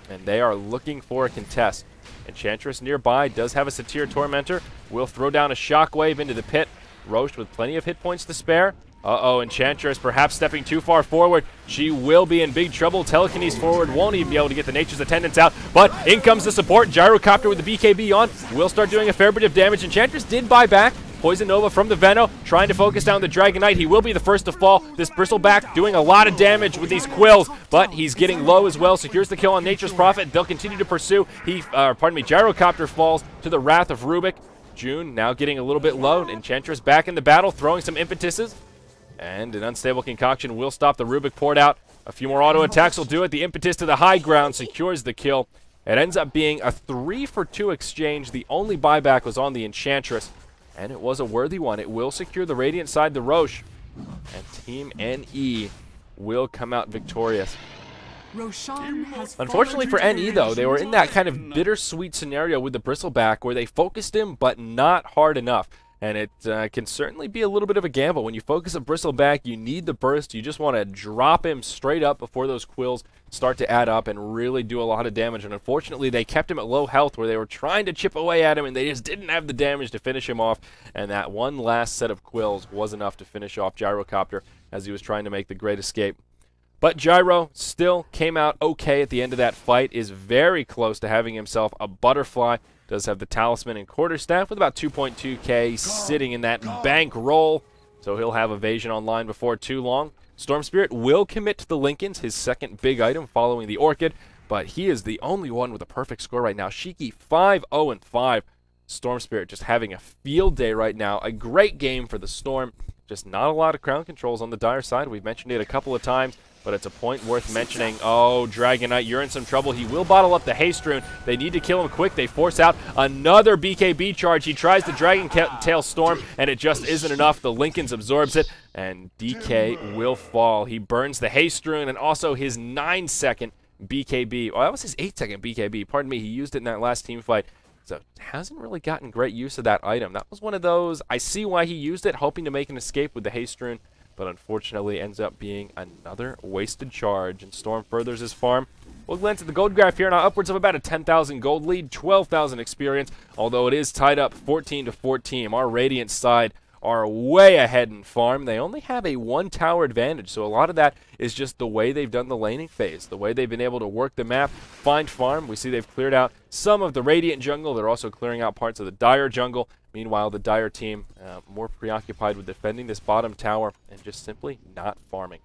and they are looking for a contest. Enchantress nearby does have a Satyr Tormentor. Will throw down a Shockwave into the pit. Roche with plenty of hit points to spare. Uh-oh, Enchantress perhaps stepping too far forward. She will be in big trouble. Telekinesis forward, won't even be able to get the Nature's Attendants out, but in comes the support. Gyrocopter with the BKB on. Will start doing a fair bit of damage. Enchantress did buy back. Poison Nova from the Veno, trying to focus down the Dragon Knight. He will be the first to fall. This Bristleback doing a lot of damage with these quills, but he's getting low as well. Secures the kill on Nature's Prophet. They'll continue to pursue. Gyrocopter falls to the Wrath of Rubik. June now getting a little bit low. Enchantress back in the battle, throwing some impetuses. And an Unstable Concoction will stop the Rubik port out. A few more auto attacks will do it. The impetus to the high ground secures the kill. It ends up being a 3-for-2 exchange. The only buyback was on the Enchantress, and it was a worthy one. It will secure the Radiant side, the Roche, and Team NE will come out victorious. Unfortunately for NE, though, they were in that kind of bittersweet scenario with the Bristleback where they focused him, but not hard enough. And it can certainly be a little bit of a gamble. When you focus a Bristleback, you need the burst. You just want to drop him straight up before those quills start to add up and really do a lot of damage. And unfortunately, they kept him at low health where they were trying to chip away at him, and they just didn't have the damage to finish him off. And that one last set of quills was enough to finish off Gyrocopter as he was trying to make the great escape. But Gyro still came out okay at the end of that fight, is very close to having himself a butterfly. Does have the Talisman and Quarterstaff with about 2.2k sitting in that bank roll. So he'll have Evasion online before too long. Storm Spirit will commit to the Lincolns, his second big item following the Orchid. But he is the only one with a perfect score right now. Shiki 5-0-5. Storm Spirit just having a field day right now. A great game for the Storm. Just not a lot of crown controls on the Dire side. We've mentioned it a couple of times, but it's a point worth mentioning. Oh, Dragon Knight, you're in some trouble. He will bottle up the Haste Rune. They need to kill him quick. They force out another BKB charge. He tries the Dragon Tail Storm, and it just isn't enough. The Lincolns absorbs it, and DK will fall. He burns the Haste Rune and also his 9-second BKB. Oh, that was his 8-second BKB. Pardon me, he used it in that last team fight. So hasn't really gotten great use of that item. That was one of those, I see why he used it, hoping to make an escape with the Haste Rune, but unfortunately ends up being another wasted charge, and Storm furthers his farm. We'll glance at the gold graph here now, upwards of about a 10,000 gold lead, 12,000 experience, although it is tied up 14-14. Our Radiant side are way ahead in farm. They only have a 1-tower advantage, so a lot of that is just the way they've done the laning phase, the way they've been able to work the map, find farm. We see they've cleared out some of the Radiant jungle. They're also clearing out parts of the Dire jungle. Meanwhile, the Dire team more preoccupied with defending this bottom tower and just simply not farming.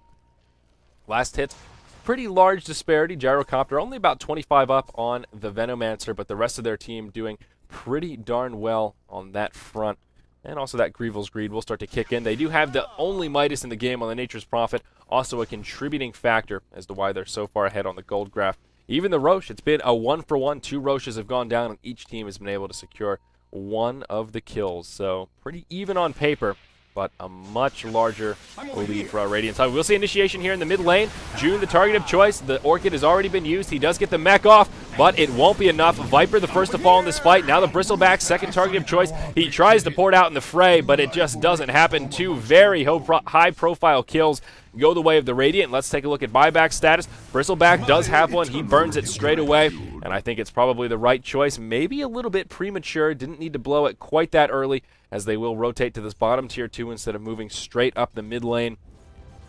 Last hits, pretty large disparity. Gyrocopter only about 25 up on the Venomancer, but the rest of their team doing pretty darn well on that front. And also that Grievel's Greed will start to kick in. They do have the only Midas in the game on the Nature's Prophet, also a contributing factor as to why they're so far ahead on the gold graph. Even the Roche, it's been a 1-for-1. 2 Roches have gone down, and each team has been able to secure one of the kills. So pretty even on paper, but a much larger lead for our Radiant side. We'll see initiation here in the mid lane. June, the target of choice. The Orchid has already been used. He does get the mech off, but it won't be enough. Viper, the first to fall in this fight. Now the Bristleback, second target of choice. He tries to port out in the fray, but it just doesn't happen. 2 very high-profile kills go the way of the Radiant. Let's take a look at buyback status. Bristleback does have one. He burns it straight away, and I think it's probably the right choice. Maybe a little bit premature. Didn't need to blow it quite that early, as they will rotate to this bottom tier 2 instead of moving straight up the mid lane.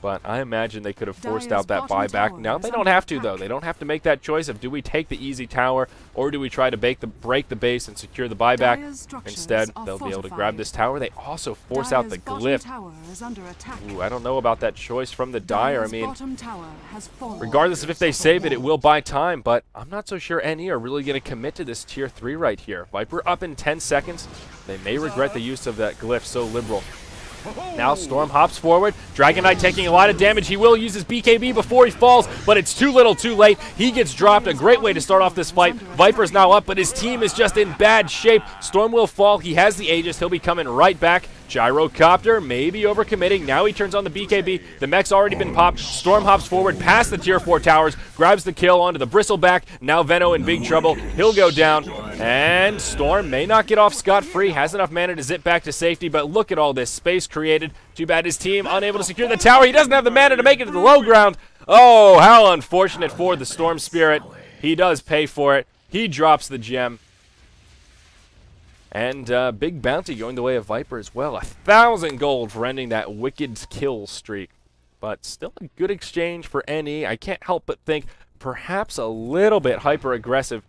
But I imagine they could have forced out that buyback. Now they don't have to, though. They don't have to make that choice of do we take the easy tower or do we try to break the base and secure the buyback. Instead, they'll be able to grab this tower. They also force out the glyph. Ooh, I don't know about that choice from the Dire. I mean, regardless of if they save it, it will buy time, but I'm not so sure NE are really going to commit to this tier 3 right here. Viper up in 10 seconds. They may regret the use of that glyph so liberal. Now Storm hops forward. Dragon Knight taking a lot of damage. He will use his BKB before he falls, but it's too little too late. He gets dropped. A great way to start off this fight. Viper's now up, but his team is just in bad shape. Storm will fall. He has the Aegis. He'll be coming right back. Gyrocopter maybe overcommitting. Now he turns on the BKB. The mech's already been popped. Storm hops forward past the tier 4 towers, grabs the kill onto the Bristleback. Now Venno in big trouble. He'll go down. And Storm may not get off scot-free. Has enough mana to zip back to safety, but look at all this space created. Too bad his team unable to secure the tower. He doesn't have the mana to make it to the low ground. Oh, how unfortunate for the Storm Spirit. He does pay for it. He drops the gem. And big bounty going the way of Viper as well. 1,000 gold for ending that wicked kill streak. But still a good exchange for NE. I can't help but think perhaps a little bit hyper-aggressive.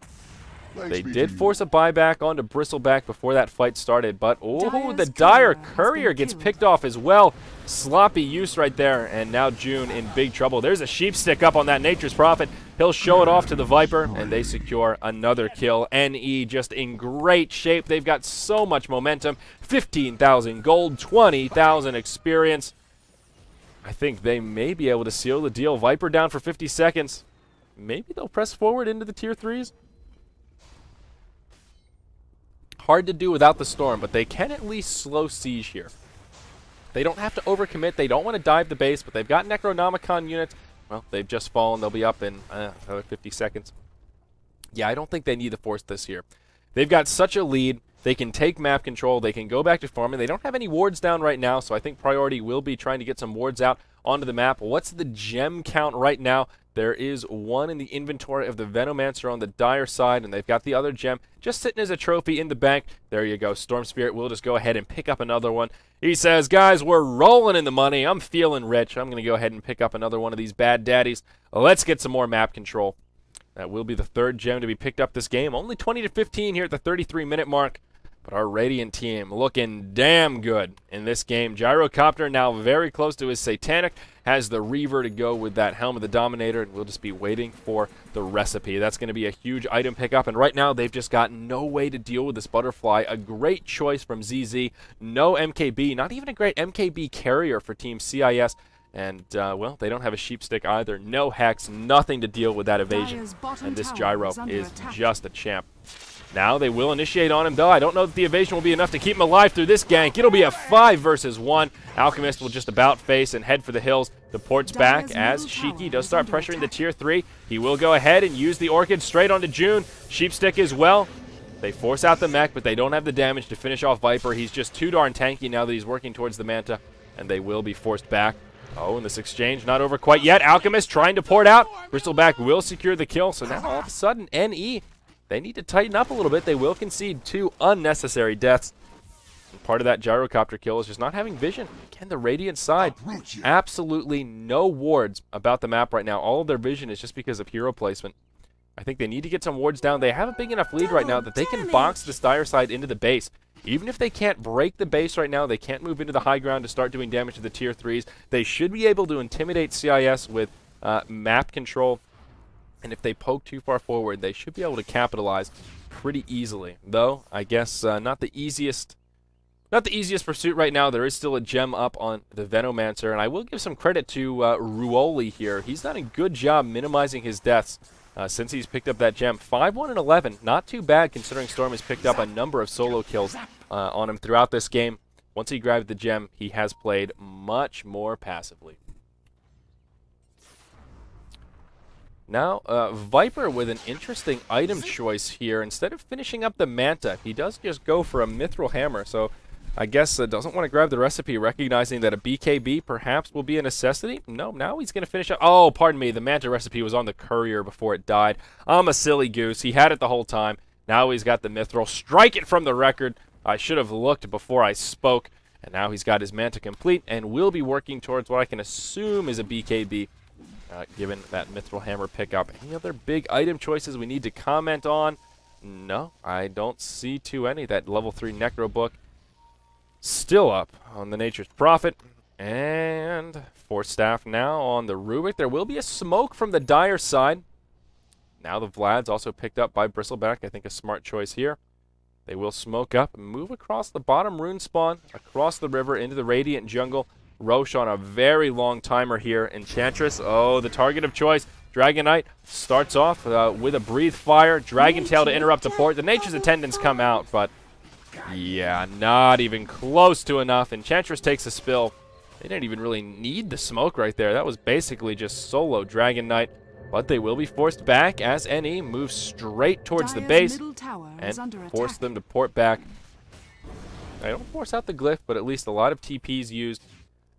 They did force a buyback onto Bristleback before that fight started, but oh, the Dire Courier gets picked off as well. Sloppy use right there, and now June in big trouble. There's a sheep stick up on that Nature's Prophet. He'll show it off to the Viper, and they secure another kill. NE just in great shape. They've got so much momentum. 15,000 gold, 20,000 experience. I think they may be able to seal the deal. Viper down for 50 seconds. Maybe they'll press forward into the tier 3s. Hard to do without the Storm, but they can at least slow siege here. They don't have to overcommit. They don't want to dive the base, but they've got Necronomicon units. Well, they've just fallen. They'll be up in another 50 seconds. Yeah, I don't think they need to force this here. They've got such a lead. They can take map control. They can go back to farming. They don't have any wards down right now, so I think priority will be trying to get some wards out onto the map. What's the gem count right now? There is one in the inventory of the Venomancer on the Dire side, and they've got the other gem just sitting as a trophy in the bank. There you go. Storm Spirit will just go ahead and pick up another one. He says, guys, we're rolling in the money. I'm feeling rich. I'm going to go ahead and pick up another one of these bad daddies. Let's get some more map control. That will be the third gem to be picked up this game. Only 20 to 15 here at the 33-minute mark. But our Radiant team looking damn good in this game. Gyrocopter now very close to his Satanic. Has the Reaver to go with that Helm of the Dominator. And we'll just be waiting for the recipe. That's going to be a huge item pickup. And right now they've just got no way to deal with this Butterfly. A great choice from ZZ. No MKB. Not even a great MKB carrier for Team CIS. And, well, they don't have a sheep stick either. No Hex. Nothing to deal with that evasion. And this Gyro is just a champ. Now they will initiate on him, though. I don't know that the evasion will be enough to keep him alive through this gank. It'll be a 5 versus 1. Alchemist will just about face and head for the hills. The port's back as Shiki does start pressuring the tier 3. He will go ahead and use the Orchid straight onto June. Sheepstick as well. They force out the mech, but they don't have the damage to finish off Viper. He's just too darn tanky now that he's working towards the Manta, and they will be forced back. Oh, and this exchange not over quite yet. Alchemist trying to port out. Bristleback will secure the kill, so now all of a sudden, NE, they need to tighten up a little bit. They will concede 2 unnecessary deaths. And part of that Gyrocopter kill is just not having vision. Again, the Radiant side, absolutely no wards about the map right now. All of their vision is just because of hero placement. I think they need to get some wards down. They have a big enough lead right now that they can box the Dire side into the base. Even if they can't break the base right now, they can't move into the high ground to start doing damage to the tier 3s. They should be able to intimidate CIS with map control. And if they poke too far forward, they should be able to capitalize pretty easily. Though, I guess not the easiest pursuit right now. There is still a gem up on the Venomancer. And I will give some credit to Ruoli here. He's done a good job minimizing his deaths. Since he's picked up that gem. 5-1 and 11, not too bad considering Storm has picked up a number of solo kills on him throughout this game. Once he grabbed the gem, he has played much more passively. Now, Viper with an interesting item choice here. Instead of finishing up the Manta, he does just go for a Mithril Hammer, so I guess doesn't want to grab the recipe, recognizing that a BKB perhaps will be a necessity. No, now he's going to finish up. Oh, pardon me. The Manta recipe was on the Courier before it died. I'm a silly goose. He had it the whole time. Now he's got the Mithril. Strike it from the record. I should have looked before I spoke. And now he's got his Manta complete and will be working towards what I can assume is a BKB, given that Mithril Hammer pickup. Any other big item choices we need to comment on? No, I don't see too any. That level 3 Necro book still up on the Nature's Prophet. And Force Staff now on the Rubik. There will be a smoke from the Dire side. Now the Vlad's also picked up by Bristleback. I think a smart choice here. They will smoke up and move across the bottom rune spawn, across the river into the Radiant jungle. Roche on a very long timer here. Enchantress, oh, the target of choice. Dragon Knight starts off with a Breathe Fire. Dragon Tail to interrupt the port. The Nature's Attendants come out, but yeah, not even close to enough. Enchantress takes a spill. They didn't even really need the smoke right there. That was basically just solo Dragon Knight. But they will be forced back as NE moves straight towards the base and force them to port back. I don't force out the glyph, but at least a lot of TPs used,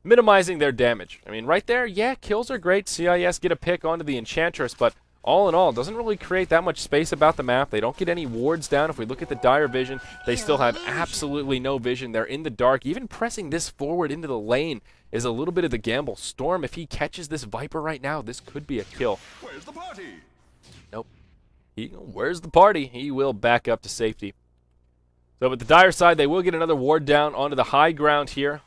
minimizing their damage. I mean, right there, yeah, kills are great. CIS get a pick onto the Enchantress, but all in all, it doesn't really create that much space about the map. They don't get any wards down. If we look at the dire vision, they still have absolutely no vision. They're in the dark. Even pressing this forward into the lane is a little bit of the gamble. Storm, if he catches this Viper right now, this could be a kill. Where's the party? Nope. Where's the party? He will back up to safety. So with the dire side, they will get another ward down onto the high ground here,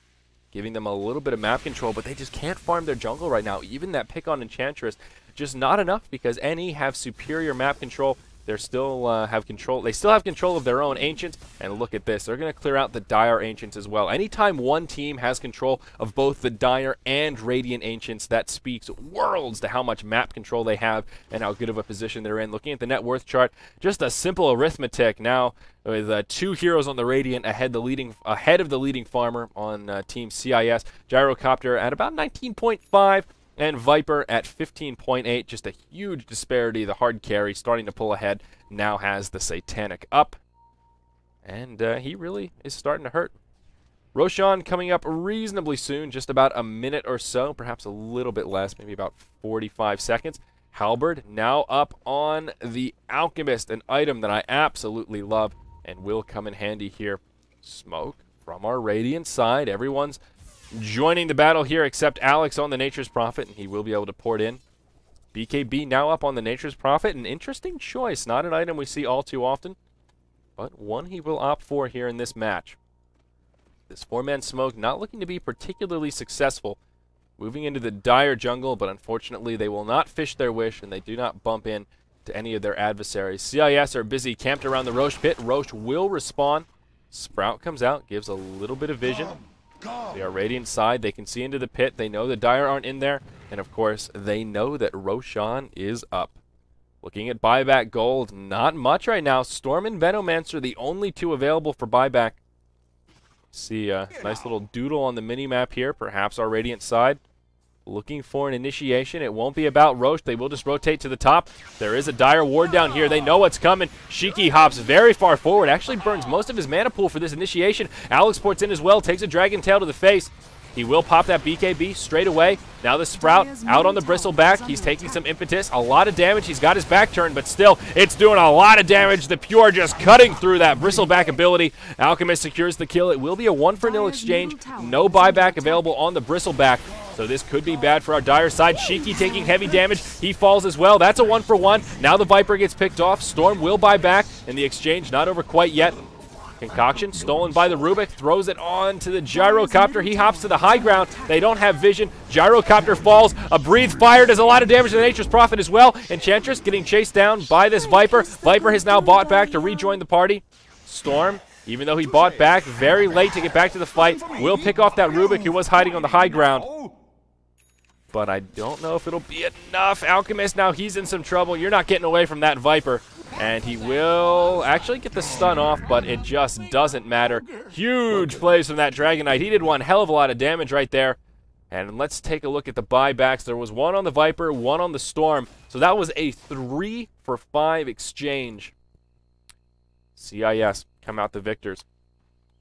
giving them a little bit of map control, but they just can't farm their jungle right now. Even that pick on Enchantress, just not enough because NE have superior map control. They still have control. They still have control of their own Ancients, and look at this. They're going to clear out the Dire Ancients as well. Anytime one team has control of both the Dire and Radiant Ancients, that speaks worlds to how much map control they have and how good of a position they're in. Looking at the net worth chart, just a simple arithmetic now with 2 heroes on the Radiant ahead of the leading farmer on Team CIS. Gyrocopter at about 19.5. And Viper at 15.8, just a huge disparity. The hard carry starting to pull ahead, now has the Satanic up. And he really is starting to hurt. Roshan coming up reasonably soon, just about a minute or so, perhaps a little bit less, maybe about 45 seconds. Halberd now up on the Alchemist, an item that I absolutely love and will come in handy here. Smoke from our Radiant side. Everyone's joining the battle here except Alex on the Nature's Prophet, and he will be able to port in. BKB now up on the Nature's Prophet, an interesting choice. Not an item we see all too often, but one he will opt for here in this match. This 4-man smoke not looking to be particularly successful. Moving into the Dire jungle, but unfortunately they will not fish their wish, and they do not bump in to any of their adversaries. CIS are busy camped around the Roche pit. Roche will respawn. Sprout comes out, gives a little bit of vision. They are Radiant side. They can see into the pit. They know the Dire aren't in there. And, of course, they know that Roshan is up. Looking at buyback gold, not much right now. Storm and Venomancer, the only 2 available for buyback. See a nice little doodle on the mini-map here. Perhaps our Radiant side looking for an initiation. It won't be about Roche. They will just rotate to the top. There is a Dire ward down here. They know what's coming. Shiki hops very far forward. Actually burns most of his mana pool for this initiation. Alex ports in as well. Takes a Dragon Tail to the face. He will pop that BKB straight away. Now the Sprout out on the Bristleback. He's taking some impetus. A lot of damage. He's got his back turned, but still, it's doing a lot of damage. The Pure just cutting through that Bristleback ability. Alchemist secures the kill. It will be a 1-for-0 exchange. No buyback available on the Bristleback. So this could be bad for our Dire side. Shiki taking heavy damage. He falls as well. That's a 1-for-1. Now the Viper gets picked off. Storm will buy back, and the exchange not over quite yet. Concoction stolen by the Rubik, throws it on to the Gyrocopter. He hops to the high ground. They don't have vision. Gyrocopter falls. A Breathe Fire does a lot of damage to the Nature's Prophet as well. Enchantress getting chased down by this Viper. Viper has now bought back to rejoin the party. Storm, even though he bought back very late to get back to the fight, will pick off that Rubik who was hiding on the high ground. But I don't know if it'll be enough. Alchemist, now he's in some trouble. You're not getting away from that Viper. And he will actually get the stun off, but it just doesn't matter. Huge plays from that Dragon Knight. He did one hell of a lot of damage right there. And let's take a look at the buybacks. There was 1 on the Viper, 1 on the Storm. So that was a 3-for-5 exchange. CIS come out the victors.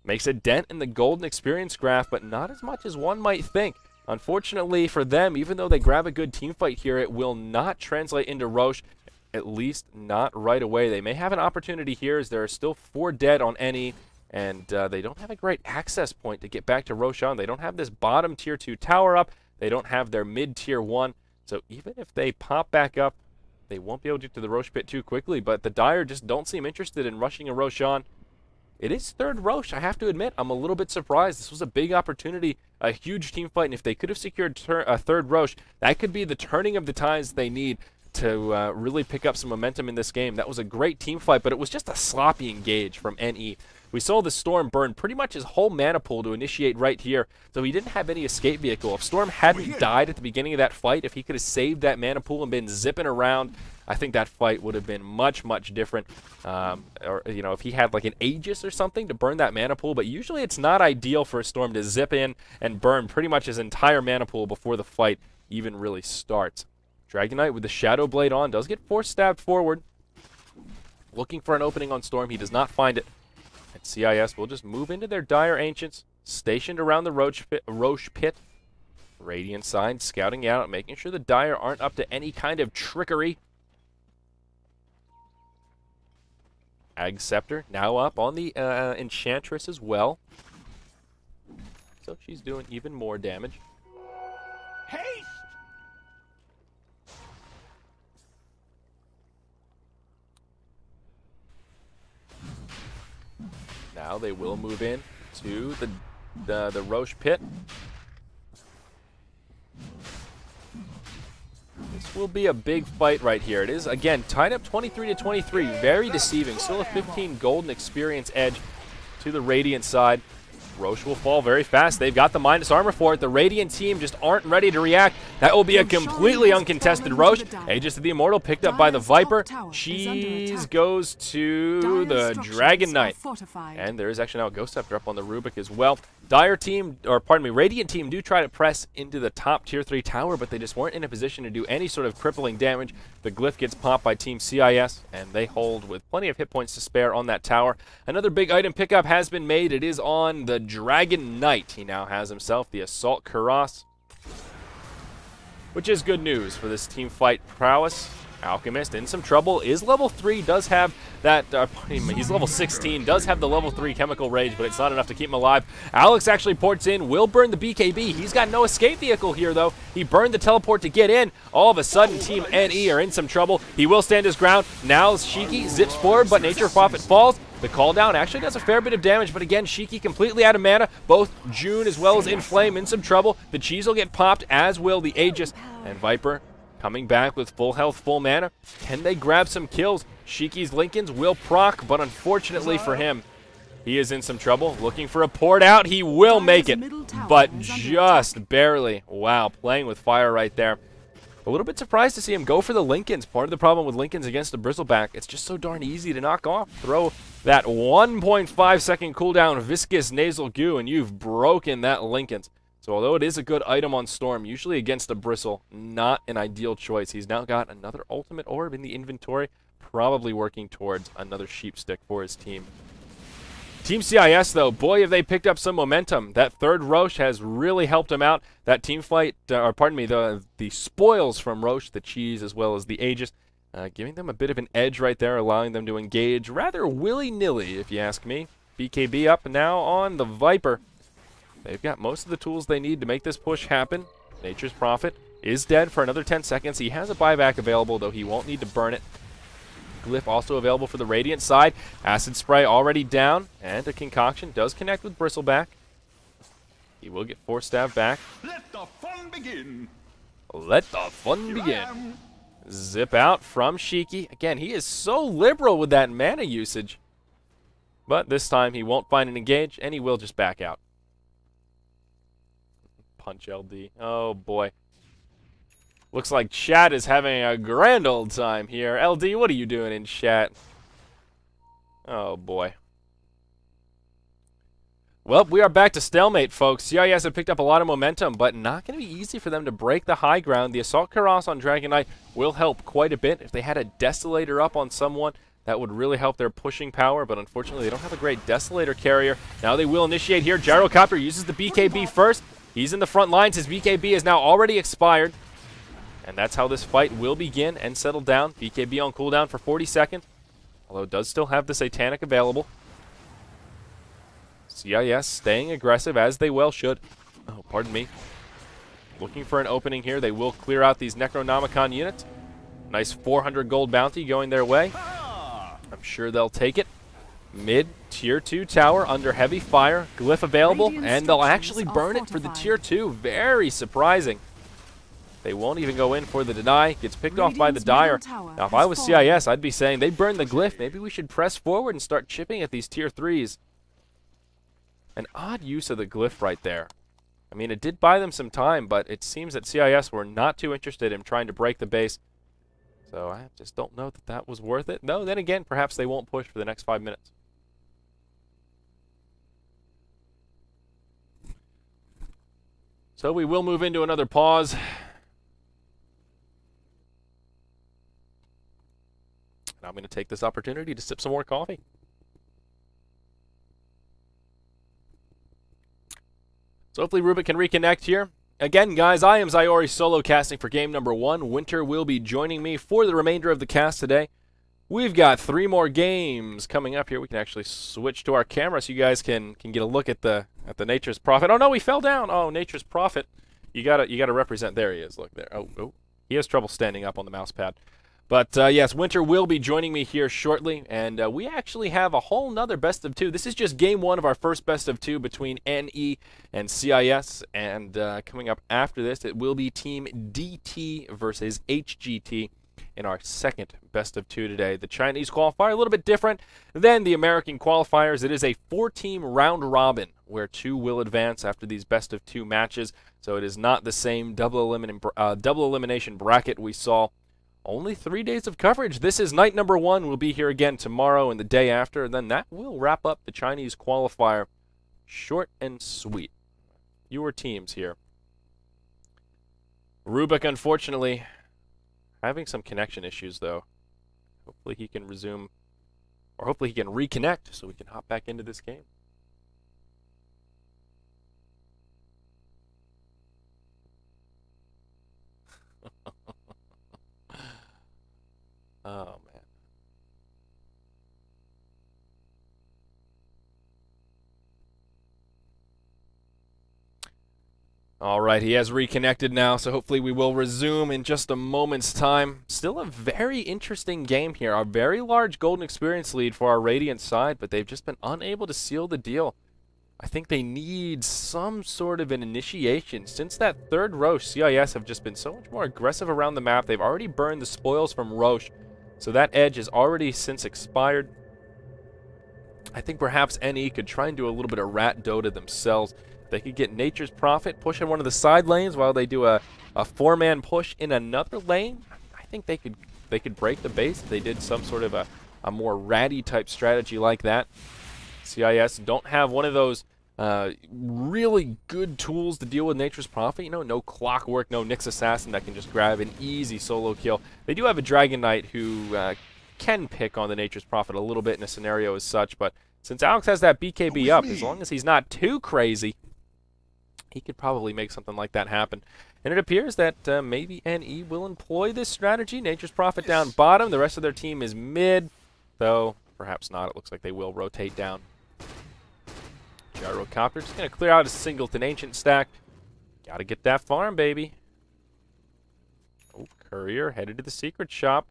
Makes a dent in the golden experience graph, but not as much as one might think. Unfortunately for them, even though they grab a good team fight here, it will not translate into Roche, at least not right away. They may have an opportunity here as there are still 4 dead on NE, and they don't have a great access point to get back to Roshan. They don't have this bottom tier 2 tower up. They don't have their mid tier 1. So even if they pop back up, they won't be able to get to the Roche pit too quickly. But the Dire just don't seem interested in rushing a Roshan. It is 3rd Roche, I have to admit. I'm a little bit surprised. This was a big opportunity, a huge team fight, and if they could have secured a 3rd Roche, that could be the turning of the tides they need to really pick up some momentum in this game. That was a great team fight, but it was just a sloppy engage from NE. We saw the Storm burn pretty much his whole mana pool to initiate right here, so he didn't have any escape vehicle. If Storm hadn't died at the beginning of that fight, if he could have saved that mana pool and been zipping around, I think that fight would have been much, much different. Or, you know, if he had like an Aegis or something to burn that mana pool, but usually it's not ideal for a Storm to zip in and burn pretty much his entire mana pool before the fight even really starts. Dragon Knight with the Shadow Blade on does get force stabbed forward. Looking for an opening on Storm. He does not find it. And CIS will just move into their Dire Ancients, stationed around the Roche pit. Radiant side, scouting out, making sure the Dire aren't up to any kind of trickery. Ag Scepter now up on the Enchantress as well. So she's doing even more damage. Haste! Now they will move in to the Roche pit. This will be a big fight right here. It is, again, tied up 23-23. Very deceiving. Still a 15 golden experience edge to the Radiant side. Roche will fall very fast. They've got the minus armor for it. The Radiant team just aren't ready to react. That will be a completely uncontested Roche. Aegis of the Immortal picked up by the Viper. Cheese goes to the Dragon Knight. And there is actually now a Ghost Scepter up on the Rubik as well. Radiant team do try to press into the top tier 3 tower, but they just weren't in a position to do any sort of crippling damage. The Glyph gets popped by Team CIS, and they hold with plenty of hit points to spare on that tower. Another big item pickup has been made. It is on the Dragon Knight. He now has himself the Assault Cuirass, which is good news for this team fight prowess. Alchemist in some trouble, is level 3, does have that, he's level 16, does have the level 3 chemical rage, but it's not enough to keep him alive. Alex actually ports in, will burn the BKB. He's got no escape vehicle here though. He burned the teleport to get in. All of a sudden Team NE are in some trouble. He will stand his ground. Now Shiki zips forward, but Nature Prophet falls. The call down actually does a fair bit of damage, but again, Shiki completely out of mana. Both June as well as Inflame in some trouble. The cheese will get popped, as will the Aegis. And Viper coming back with full health, full mana. Can they grab some kills? Shiki's Lincolns will proc, but unfortunately for him, he is in some trouble. Looking for a port out. He will make it, but just barely. Wow, playing with fire right there. A little bit surprised to see him go for the Lincolns. Part of the problem with Lincolns against the Bristleback, it's just so darn easy to knock off. Throw that 1.5 second cooldown viscous nasal goo, and you've broken that Lincolns. So although it is a good item on Storm, usually against a Bristle, not an ideal choice. He's now got another ultimate orb in the inventory, probably working towards another sheep stick for his team. Team CIS, though, boy, have they picked up some momentum. That third Roche has really helped him out. That team fight, the spoils from Roche, the cheese, as well as the Aegis, giving them a bit of an edge right there, allowing them to engage rather willy-nilly, if you ask me. BKB up now on the Viper. They've got most of the tools they need to make this push happen. Nature's Prophet is dead for another 10 seconds. He has a buyback available, though he won't need to burn it. Glyph also available for the Radiant side. Acid Spray already down, and a Concoction does connect with Bristleback. He will get force stab back. Let the fun begin. Let the fun begin. Zip out from Shiki. Again, he is so liberal with that mana usage. But this time he won't find an engage, and he will just back out. Punch LD. Oh boy. Looks like chat is having a grand old time here. LD, what are you doing in chat? Oh boy. Well, we are back to stalemate, folks. CIS have picked up a lot of momentum, but not going to be easy for them to break the high ground. The Assault Cuirass on Dragon Knight will help quite a bit. If they had a Desolator up on someone, that would really help their pushing power, but unfortunately they don't have a great Desolator carrier. Now they will initiate here. Gyrocopter uses the BKB first. He's in the front lines. His BKB is now already expired. And that's how this fight will begin and settle down. BKB on cooldown for 40 seconds. Although it does still have the Satanic available. CIS staying aggressive as they well should. Oh, pardon me. Looking for an opening here. They will clear out these Necronomicon units. Nice 400 gold bounty going their way. I'm sure they'll take it. Mid tier 2 tower under heavy fire. Glyph available, and they'll actually burn it for the tier 2. Very surprising. They won't even go in for the deny. Gets picked off by the Radiant's Dire. middle tower Now, if has I was fallen. CIS, I'd be saying they burned the glyph. Maybe we should press forward and start chipping at these tier 3s. An odd use of the glyph right there. I mean, it did buy them some time, but it seems that CIS were not too interested in trying to break the base. So I just don't know that that was worth it. No, then again, perhaps they won't push for the next 5 minutes. So we will move into another pause. And I'm going to take this opportunity to sip some more coffee. So hopefully Rubik can reconnect here. Again, guys, I am Zyori solo casting for game number 1. Winter will be joining me for the remainder of the cast today. We've got 3 more games coming up here. We can actually switch to our camera so you guys can get a look at the Nature's Prophet. Oh no, he fell down. Oh, Nature's Prophet. You gotta represent. There he is. Look there. Oh, he has trouble standing up on the mouse pad. But yes, Winter will be joining me here shortly, and we actually have a whole nother best of 2. This is just game 1 of our first best of 2 between NE and CIS, and coming up after this, it will be Team DT versus HGT in our second best of 2 today. The Chinese qualifier, a little bit different than the American qualifiers. It is a 4-team round robin where 2 will advance after these best of 2 matches, so it is not the same double elimination bracket we saw. Only 3 days of coverage. This is night number 1. We'll be here again tomorrow and the day after, and then that will wrap up the Chinese qualifier. Short and sweet. Fewer teams here. Rubik, unfortunately, having some connection issues, though. Hopefully he can resume, or hopefully he can reconnect so we can hop back into this game. Oh, man. All right, he has reconnected now, so hopefully we will resume in just a moment's time. Still a very interesting game here. A very large golden experience lead for our Radiant side, but they've just been unable to seal the deal. I think they need some sort of an initiation. Since that third Roche, CIS have just been so much more aggressive around the map. They've already burned the spoils from Roche, so that edge has already since expired. I think perhaps NE could try and do a little bit of rat Dota themselves. They could get Nature's Prophet, push in one of the side lanes while they do a 4-man push in another lane. I think they could break the base if they did some sort of a more ratty type strategy like that. CIS don't have one of those really good tools to deal with Nature's Prophet. You know, no Clockwork, no Nyx Assassin that can just grab an easy solo kill. They do have a Dragon Knight who can pick on the Nature's Prophet a little bit in a scenario as such, but since Alex has that BKB up, as long as he's not too crazy, he could probably make something like that happen. And it appears that maybe NE will employ this strategy. Nature's Prophet down bottom. The rest of their team is mid, though perhaps not. It looks like they will rotate down. Gyrocopter just going to clear out a Singleton Ancient stack. Got to get that farm, baby. Oh, Courier headed to the secret shop.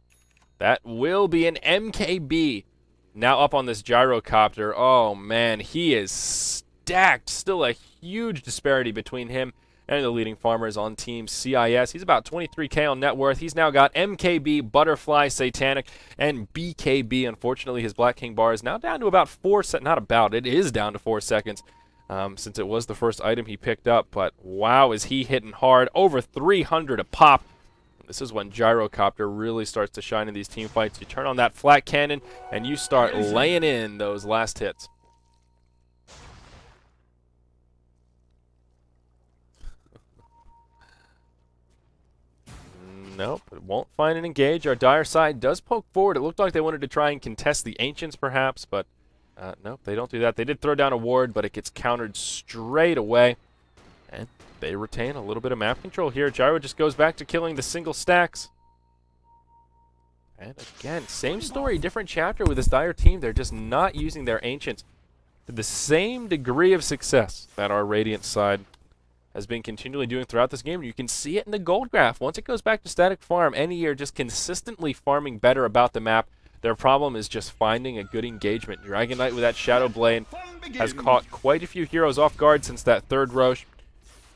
That will be an MKB. Now up on this Gyrocopter. Oh, man, he is stacked. Still a huge disparity between him and the leading farmers on Team CIS. He's about 23K on net worth. He's now got MKB, Butterfly, Satanic, and BKB. Unfortunately, his Black King bar is now down to about 4 seconds. Not about, it is down to 4 seconds since it was the first item he picked up. But wow, is he hitting hard. Over 300 a pop. This is when Gyrocopter really starts to shine in these team fights. You turn on that flat cannon, and you start laying in those last hits. Nope, it won't find an engage. Our Dire side does poke forward. It looked like they wanted to try and contest the Ancients, perhaps, but nope, they don't do that. They did throw down a ward, but it gets countered straight away. And they retain a little bit of map control here. Gyro just goes back to killing the single stacks. And again, same story, different chapter with this Dire team. They're just not using their Ancients to the same degree of success that our Radiant side has been continually doing throughout this game. You can see it in the gold graph. Once it goes back to static farm, NE are just consistently farming better about the map. Their problem is just finding a good engagement. Dragon Knight with that Shadow Blade has caught quite a few heroes off guard since that third Roche.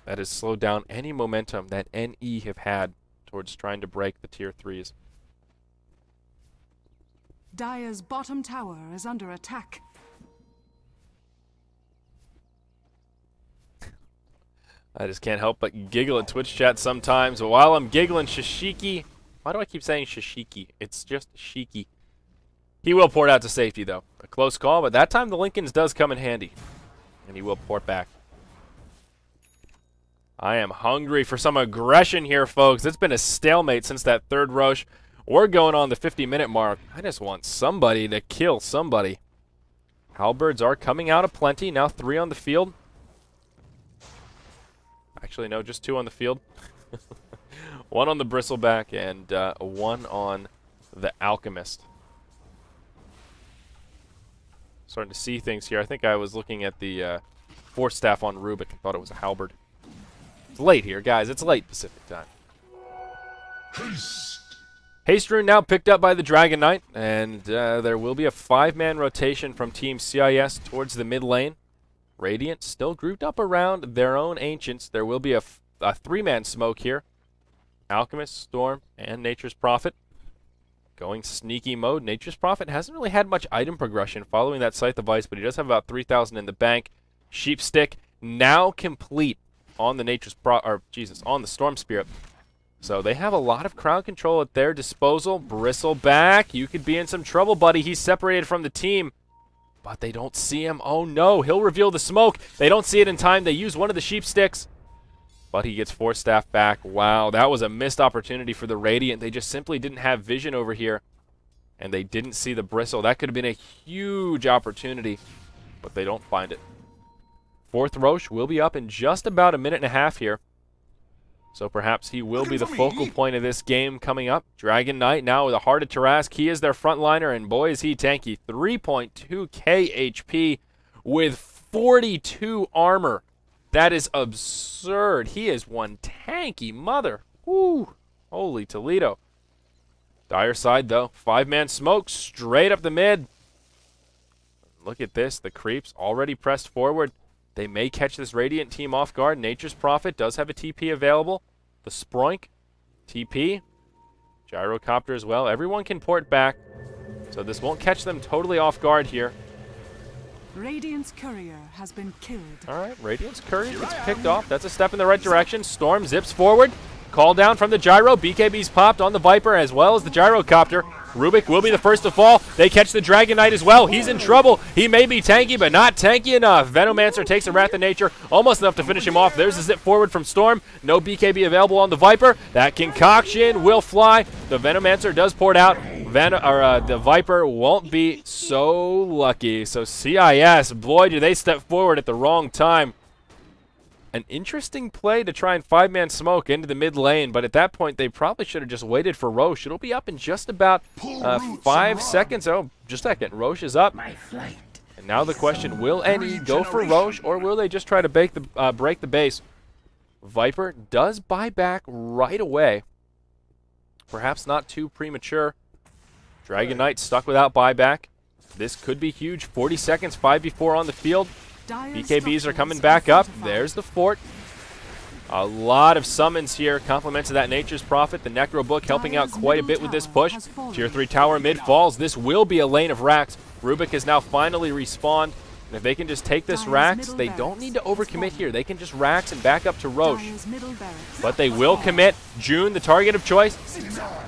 That has slowed down any momentum that NE have had towards trying to break the tier 3s. Dire's bottom tower is under attack. I just can't help but giggle at Twitch chat sometimes. But while I'm giggling, Shishiki... Why do I keep saying Shishiki? It's just Shiki. He will port out to safety, though. A close call, but that time the Lincolns does come in handy. And he will port back. I am hungry for some aggression here, folks. It's been a stalemate since that third Roche. We're going on the 50-minute mark. I just want somebody to kill somebody. Halberds are coming out aplenty. Now 3 on the field. Actually, no, just 2 on the field. 1 on the Bristleback and 1 on the Alchemist. Starting to see things here. I think I was looking at the Force Staff on Rubik and thought it was a Halberd. It's late here, guys. It's late Pacific time. Haste Rune now picked up by the Dragon Knight, and there will be a 5-man rotation from Team CIS towards the mid lane. Radiant still grouped up around their own Ancients. There will be a 3-man smoke here. Alchemist, Storm, and Nature's Prophet. Going sneaky mode. Nature's Prophet hasn't really had much item progression following that Scythe of Ice, but he does have about 3,000 in the bank. Sheep Stick now complete on the on the Storm Spirit. So they have a lot of crowd control at their disposal. Bristleback, you could be in some trouble, buddy. He's separated from the team. But they don't see him. Oh no, he'll reveal the smoke. They don't see it in time. They use one of the sheep sticks. But he gets Force Staff back. Wow, that was a missed opportunity for the Radiant. They just simply didn't have vision over here. And they didn't see the Bristle. That could have been a huge opportunity. But they don't find it. 4th Roche will be up in just about a minute and a half here. So perhaps he will be the focal point of this game coming up. Dragon Knight now with a Heart of Tarask. He is their frontliner, and boy is he tanky. 3.2k HP with 42 armor. That is absurd. He is one tanky mother. Woo! Holy Toledo. Dire side, though. 5-man smoke straight up the mid. Look at this. The creeps already pressed forward. They may catch this Radiant team off guard. Nature's Prophet does have a TP available. The Sproink, TP, Gyrocopter as well. Everyone can port back, so this won't catch them totally off guard here. Radiant's courier has been killed. All right, Radiant's courier gets picked off. That's a step in the right direction. Storm zips forward. Call down from the Gyro. BKB's popped on the Viper as well as the Gyrocopter. Rubik will be the first to fall. They catch the Dragon Knight as well. He's in trouble. He may be tanky, but not tanky enough. Venomancer takes a Wrath of Nature, almost enough to finish him off. There's a zip forward from Storm. No BKB available on the Viper. That concoction will fly. The Venomancer does port out. The Viper won't be so lucky. So CIS, boy, do they step forward at the wrong time. An interesting play to try and 5-man smoke into the mid lane, but at that point they probably should have just waited for Roche. It'll be up in just about 5 seconds. Oh, just a second. Roche is up. And now the question, will NE go for Roche, or will they just try to break the base? Viper does buy back right away. Perhaps not too premature. Dragon Knight stuck without buyback. This could be huge. 40 seconds, 5v4 on the field. BKBs are coming back up. There's the fort. A lot of summons here. Compliments of that Nature's Prophet. The Necro Book helping out quite a bit with this push. Tier 3 tower mid falls. This will be a lane of Rax. Rubik is now finally respawned. And if they can just take this Rax, they don't need to overcommit here. They can just Rax and back up to Roche. But they will commit. June, the target of choice.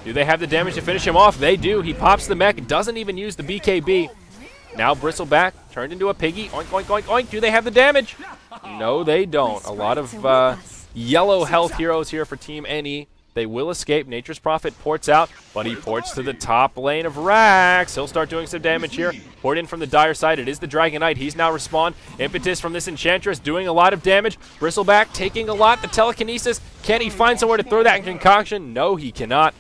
Do they have the damage to finish him off? They do. He pops the mech. Doesn't even use the BKB. Now Bristleback turned into a piggy. Oink, oink, oink, oink. Do they have the damage? No, they don't. A lot of yellow health heroes here for Team NE. They will escape. Nature's Prophet ports out, but he ports to the top lane of Rax. He'll start doing some damage here. Port in from the Dire side. It is the Dragon Knight. He's now respawned. Impetus from this Enchantress doing a lot of damage. Bristleback taking a lot. The telekinesis. Can he find somewhere to throw that concoction? No, he cannot.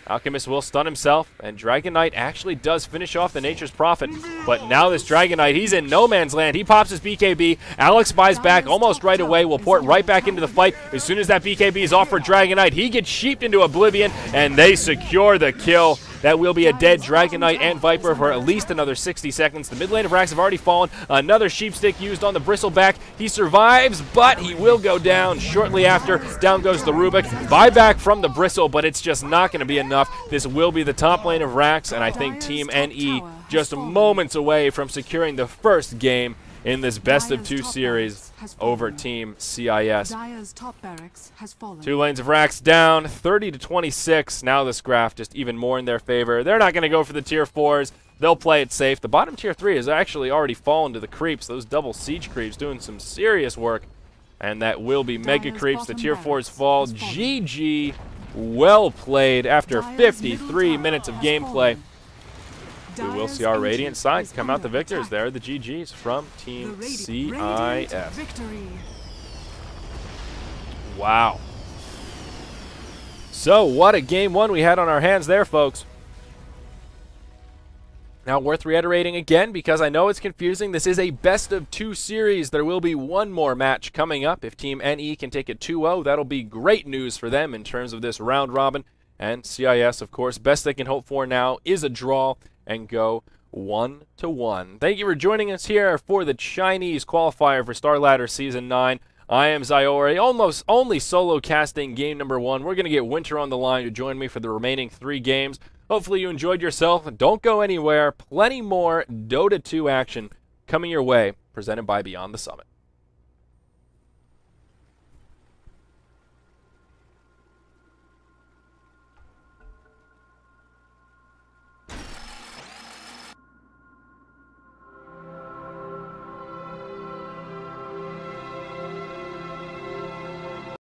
Alchemist will stun himself, and Dragon Knight actually does finish off the Nature's Prophet. But now this Dragon Knight, he's in no man's land. He pops his BKB. Alex buys back almost right away. Will port right back into the fight. As soon as that BKB is off for Dragon Knight, he gets sheeped into oblivion, and they secure the kill. That will be a dead Dragon Knight and Viper for at least another 60 seconds. The mid lane of Rax have already fallen. Another Sheepstick used on the Bristleback. He survives, but he will go down shortly after. Down goes the Rubik. Buyback from the Bristle, but it's just not going to be enough. This will be the top lane of Rax, and I think Team NE just moments away from securing the first game in this best-of-2 series over Team CIS. Two lanes of Rax down, 30-26. Now this graph just even more in their favor. They're not going to go for the tier 4s. They'll play it safe. The bottom tier 3 has actually already fallen to the creeps. Those double siege creeps doing some serious work. And that will be mega creeps. The tier 4s fall. GG. Well played after 53 minutes of gameplay. We will see our Radiant side come out the victors. There are the GGs from Team CIS. Wow. So, what a game one we had on our hands there, folks. Now, worth reiterating again, because I know it's confusing, this is a best-of-2 series. There will be one more match coming up. If Team NE can take it 2-0, that'll be great news for them in terms of this round robin. And CIS, of course, best they can hope for now is a draw and go 1-1. Thank you for joining us here for the Chinese qualifier for Starladder Season 9. I am Zyori, almost only solo casting game number 1. We're going to get Winter on the line to join me for the remaining 3 games. Hopefully you enjoyed yourself. Don't go anywhere. Plenty more Dota 2 action coming your way, presented by Beyond the Summit.